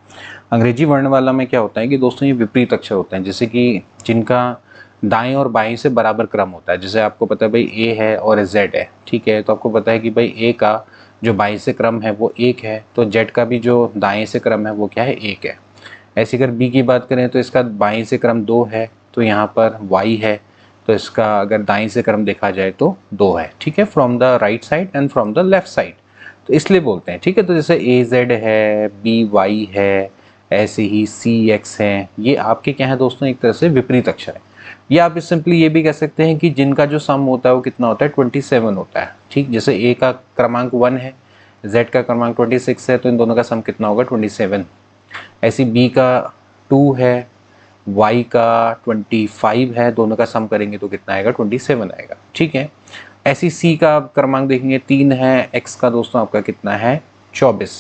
अंग्रेजी वर्ण वाला में क्या होता है कि दोस्तों ये विपरीत अक्षर होते हैं, जैसे कि जिनका दाएं और बाएं से बराबर क्रम होता है। जैसे आपको पता है भाई A है और Z है। ठीक है, तो आपको पता है कि भाई A का जो बाएं से क्रम है वो 1 है, तो Z का भी जो दाएं से क्रम है वो क्या है 1 है। ऐसे अगर B की बात करें तो इसका बाएं से क्रम 2 है, तो यहाँ पर Y है, तो इसका अगर दाएं से क्रम देखा जाए तो 2 है। ठीक है, from the right side and from the left side, तो इसलिए बोलते हैं। ठीक है, तो जैसे AZ है, BY है, ऐसे ही CX है, ये आपके क्या है दोस्तों एक तरह से विपरीत अक्षर है। या आप सिंपली ये भी कह सकते हैं कि जिनका जो सम होता है वो कितना होता है 27 होता है। ठीक, जैसे ए का क्रमांक 1 है, जेड का क्रमांक 26 है, तो इन दोनों का सम कितना होगा 27। ऐसी बी का 2 है, y का 25 है, दोनों का सम करेंगे तो कितना आएगा 27 आएगा। ठीक है, ऐसी c का क्रमांक देखेंगे 3 है, x का दोस्तों आपका कितना है 24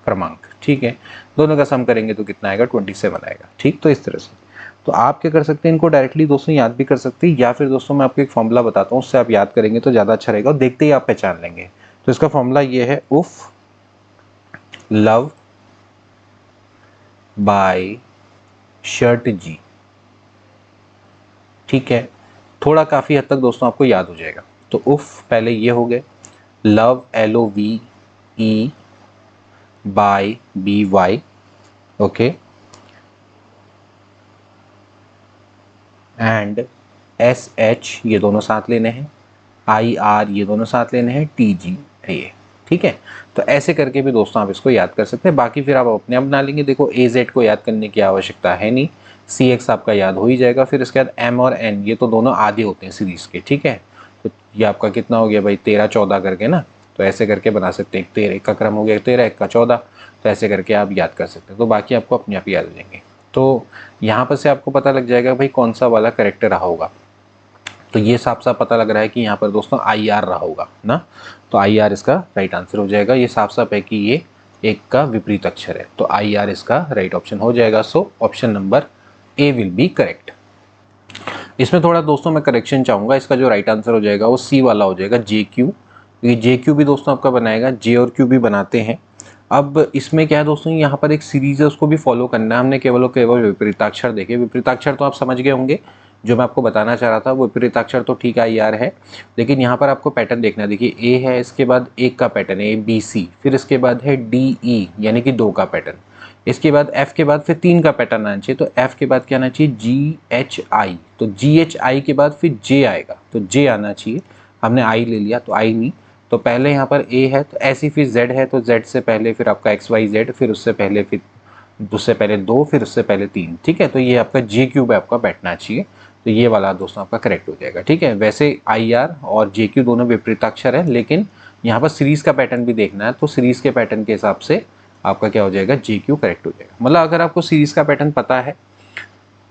क्रमांक। ठीक है, दोनों का सम करेंगे तो कितना आएगा 27 आएगा। ठीक, तो इस तरह से तो आप क्या कर सकते हैं, इनको डायरेक्टली दोस्तों याद भी कर सकते हैं, या फिर दोस्तों मैं आपको एक फॉर्मूला बताता हूँ, उससे आप याद करेंगे तो ज़्यादा अच्छा रहेगा और देखते ही आप पहचान लेंगे। तो इसका फॉर्मूला ये है, उफ लव बाय शर्ट जी। ठीक है, थोड़ा काफ़ी हद तक दोस्तों आपको याद हो जाएगा। तो उफ पहले ये हो गए, love LOVE by BY, okay, and SH ये दोनों साथ लेने हैं, IR ये दोनों साथ लेने हैं, TG ये। ठीक है, तो ऐसे करके भी दोस्तों आप इसको याद कर सकते हैं। बाकी फिर आप अपने आप बना लेंगे। देखो AZ को याद करने की आवश्यकता है नहीं, CX आपका याद हो ही जाएगा। फिर इसके बाद M और N ये तो दोनों आधे होते हैं सीरीज के। ठीक है, तो ये आपका कितना हो गया भाई 13 14 करके ना, तो ऐसे करके बना सकते हैं। 13 का क्रम हो गया 13, एक का 14, तो ऐसे करके आप याद कर सकते हैं। तो बाकी आपको अपने आप याद हो जाएंगे। तो यहाँ पर से आपको पता लग जाएगा भाई कौन सा वाला करेक्ट रहा होगा। तो ये साफ साफ पता लग रहा है कि यहाँ पर दोस्तों IR रहा होगा ना, तो IR इसका राइट आंसर हो जाएगा। ये साफ साफ है कि ये एक का विपरीत अक्षर है, तो IR इसका राइट ऑप्शन हो जाएगा। So option number A will be correct. इसमें थोड़ा दोस्तों मैं करेक्शन चाहूँगा, इसका जो राइट आंसर हो जाएगा वो C वाला हो जाएगा, JQ। ये JQ भी दोस्तों आपका बनाएगा, J और Q भी बनाते हैं। अब इसमें क्या है दोस्तों, यहाँ पर एक सीरीज है उसको भी फॉलो करना है। हमने केवल और केवल विपरीताक्षर देखे। विपरीताक्षर तो आप समझ गए होंगे, जो मैं आपको बताना चाह रहा था वो विपरीताक्षर तो ठीक IR है, लेकिन यहाँ पर आपको पैटर्न देखना है। देखिए A है, इसके बाद एक का पैटर्न है ABC, फिर इसके बाद है DE यानी कि 2 का पैटर्न, इसके बाद F के बाद फिर 3 का पैटर्न आना चाहिए, तो F के बाद क्या आना चाहिए GHI, तो GHI के बाद फिर J आएगा, तो J आना चाहिए। हमने I ले लिया तो I नहीं, तो पहले यहाँ पर A है, तो ऐसी फिर Z है, तो Z से पहले फिर आपका XYZ, फिर उससे पहले फिर उससे पहले 2, फिर उससे पहले 3। ठीक है, तो ये आपका JQ आपका बैठना चाहिए, तो ये वाला दोस्तों आपका करेक्ट हो जाएगा। ठीक है, वैसे IR और JQ दोनों विपरीताक्षर है, लेकिन यहाँ पर सीरीज का पैटर्न भी देखना है, तो सीरीज के पैटर्न के हिसाब से आपका क्या हो जाएगा JQ करेक्ट हो जाएगा। मतलब अगर आपको सीरीज का पैटर्न पता है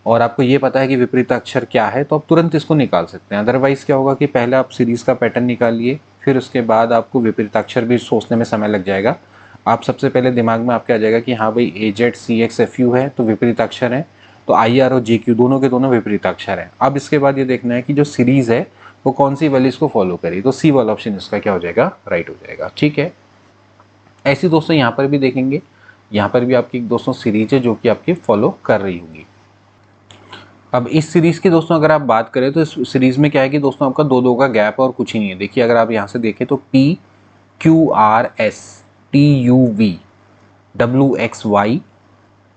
और आपको ये पता है कि विपरीताक्षर क्या है, तो आप तुरंत इसको निकाल सकते हैं। अदरवाइज क्या होगा कि पहले आप सीरीज का पैटर्न निकालिए, फिर उसके बाद आपको विपरीताक्षर भी सोचने में समय लग जाएगा। आप सबसे पहले दिमाग में आपके आ जाएगा कि हाँ भाई AZ CX FU है तो विपरीताक्षर है, तो IR और JQ दोनों के दोनों विपरीताक्षर हैं। अब इसके बाद ये देखना है कि जो सीरीज है वो कौन सी वैल्यूज को फॉलो करी, तो C वाला ऑप्शन इसका क्या हो जाएगा, राइट हो जाएगा। ठीक है, ऐसे दोस्तों यहाँ पर भी देखेंगे, यहाँ पर भी आपकी दोस्तों सीरीज है जो कि आपकी फॉलो कर रही होगी। अब इस सीरीज की दोस्तों अगर आप बात करें तो इस सीरीज में क्या है कि दोस्तों आपका 2 का गैप और कुछ ही नहीं है। देखिए अगर आप यहाँ से देखें तो PQRS TUV WXY,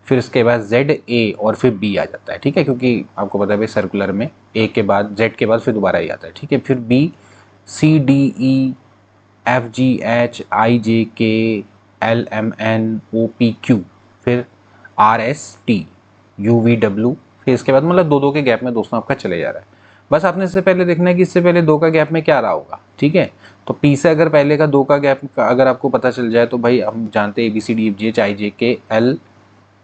फिर इसके बाद ZA और फिर B आ जाता है। ठीक है, क्योंकि आपको पता है भाई सर्कुलर में A के बाद Z के बाद फिर दोबारा ही आता है। ठीक है, फिर B CDE FGH IJK LMN OPQ, फिर RST UVW, फिर इसके बाद मतलब 2 के गैप में दोस्तों आपका चले जा रहा है। बस आपने इससे पहले देखना है कि इससे पहले 2 का गैप में क्या रहा होगा। ठीक है, तो P से अगर पहले का 2 का गैप अगर आपको पता चल जाए तो भाई हम जानते हैं ABCD FGH IJK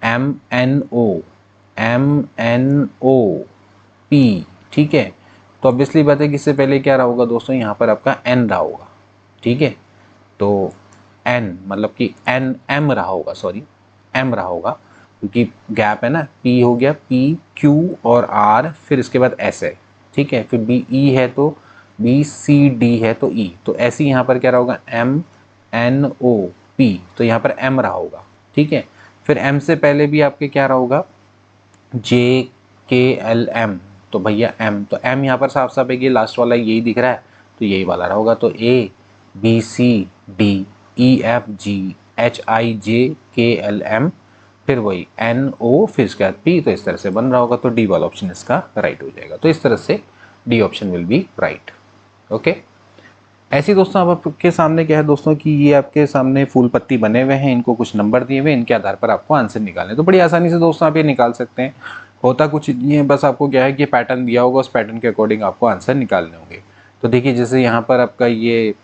LMNO ठीक है, तो ऑब्वियसली बात है कि इससे पहले क्या रहा होगा दोस्तों, यहाँ पर आपका N रहा होगा। ठीक है, तो N मतलब कि M रहा होगा, सॉरी M रहा होगा, क्योंकि गैप है ना। P हो गया P Q और R, फिर इसके बाद S है। ठीक है, फिर B E है तो B C D है तो E, तो ऐसे यहाँ पर क्या रहा होगा M N O P, तो यहाँ पर M रहा होगा। ठीक है, फिर M से पहले भी आपके क्या रहा होगा J K L M, तो भैया M, तो M यहाँ पर साफ साफ है कि लास्ट वाला यही दिख रहा है, तो यही वाला रहा होगा। तो A B C D E F G H I J K L M, फिर वही N O, फिर इसके बाद P, तो इस तरह से बन रहा होगा, तो D वाला ऑप्शन इसका राइट हो जाएगा। तो इस तरह से D option will B right. Okay, ऐसे दोस्तों अब आपके सामने क्या है दोस्तों कि ये आपके सामने फूल पत्ती बने हुए हैं, इनको कुछ नंबर दिए हुए हैं, इनके आधार पर आपको आंसर निकालने, तो बड़ी आसानी से दोस्तों आप ये निकाल सकते हैं। होता कुछ नहीं है, बस आपको क्या है कि पैटर्न दिया होगा, उस पैटर्न के अकॉर्डिंग आपको आंसर निकालने होंगे। तो देखिए जैसे यहाँ पर आपका ये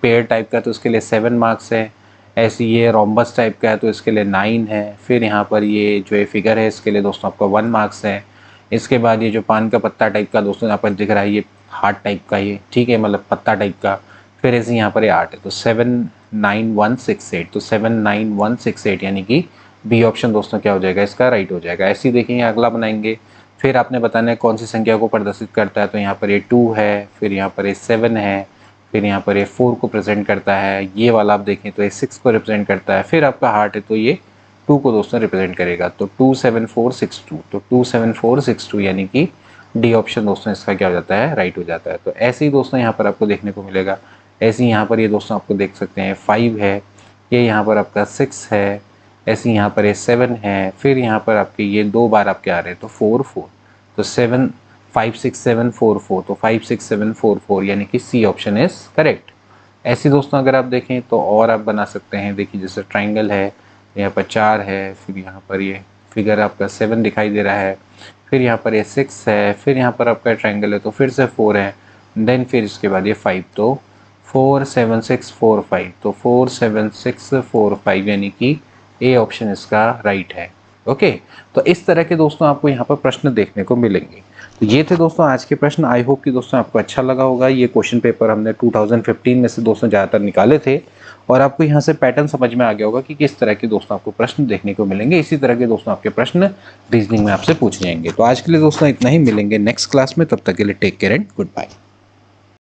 पेयर टाइप का तो इसके लिए 7 मार्क्स है, ऐसे ये रोम्बस टाइप का है तो इसके लिए 9 है। फिर यहाँ पर ये जो ये फिगर है इसके लिए दोस्तों आपका 1 मार्क्स है। इसके बाद ये जो पान का पत्ता टाइप का दोस्तों यहाँ पर दिख रहा है, ये हार्ट टाइप का, ये ठीक है, मतलब पत्ता टाइप का। फिर ऐसे यहाँ पर ये 8 है, तो 79168, तो 79168 यानी कि बी ऑप्शन दोस्तों क्या हो जाएगा, इसका राइट हो जाएगा। ऐसे ही देखेंगे अगला बनाएंगे। फिर आपने बताना है कौन सी संख्या को प्रदर्शित करता है, तो यहाँ पर ये 2 है, फिर यहाँ पर ये 7 है, फिर यहाँ पर ये 4 को प्रेजेंट करता है। ये वाला आप देखें तो ये 6 को रिप्रेजेंट करता है। फिर आपका हार्ट है तो ये 2 को दोस्तों रिप्रेजेंट करेगा, तो 27462, तो 27462 यानी कि डी ऑप्शन दोस्तों इसका क्या हो जाता है, राइट हो जाता है। तो ऐसे ही दोस्तों यहाँ पर आपको देखने को मिलेगा। ऐसे ही यहाँ पर ये दोस्तों आपको देख सकते हैं 5 है, ये यहाँ पर आपका 6 है, ऐसे यहाँ पर ये 7 है, फिर यहाँ पर आपके ये 2 बार आपके आ रहे हैं तो 4 4, तो 7 5 6 7 4 4, तो 5 6 7 4 4 यानी कि सी ऑप्शन इज करेक्ट। ऐसे दोस्तों अगर आप देखें तो और आप बना सकते हैं। देखिए जैसे ट्राइंगल है, यहाँ पर 4 है, फिर यहाँ पर ये फिगर आपका 7 दिखाई दे रहा है, फिर यहाँ पर ये 6 है, फिर यहाँ पर आपका ट्राइंगल है तो फिर से 4 है, देन फिर इसके बाद ये 5, तो 4 7 6 4 5, तो 4 7 6 4 5 यानी कि ए ऑप्शन इसका राइट है। ओके, तो इस तरह के दोस्तों आपको यहाँ पर प्रश्न देखने को मिलेंगे। तो ये थे दोस्तों आज के प्रश्न। आई होप कि दोस्तों आपको अच्छा लगा होगा। ये क्वेश्चन पेपर हमने 2015 में से दोस्तों ज़्यादातर निकाले थे और आपको यहाँ से पैटर्न समझ में आ गया होगा कि किस तरह के दोस्तों आपको प्रश्न देखने को मिलेंगे। इसी तरह के दोस्तों आपके प्रश्न रीजनिंग में आपसे पूछ जाएंगे। तो आज के लिए दोस्तों इतना ही, मिलेंगे नेक्स्ट क्लास में, तब तक के लिए take care and good bye.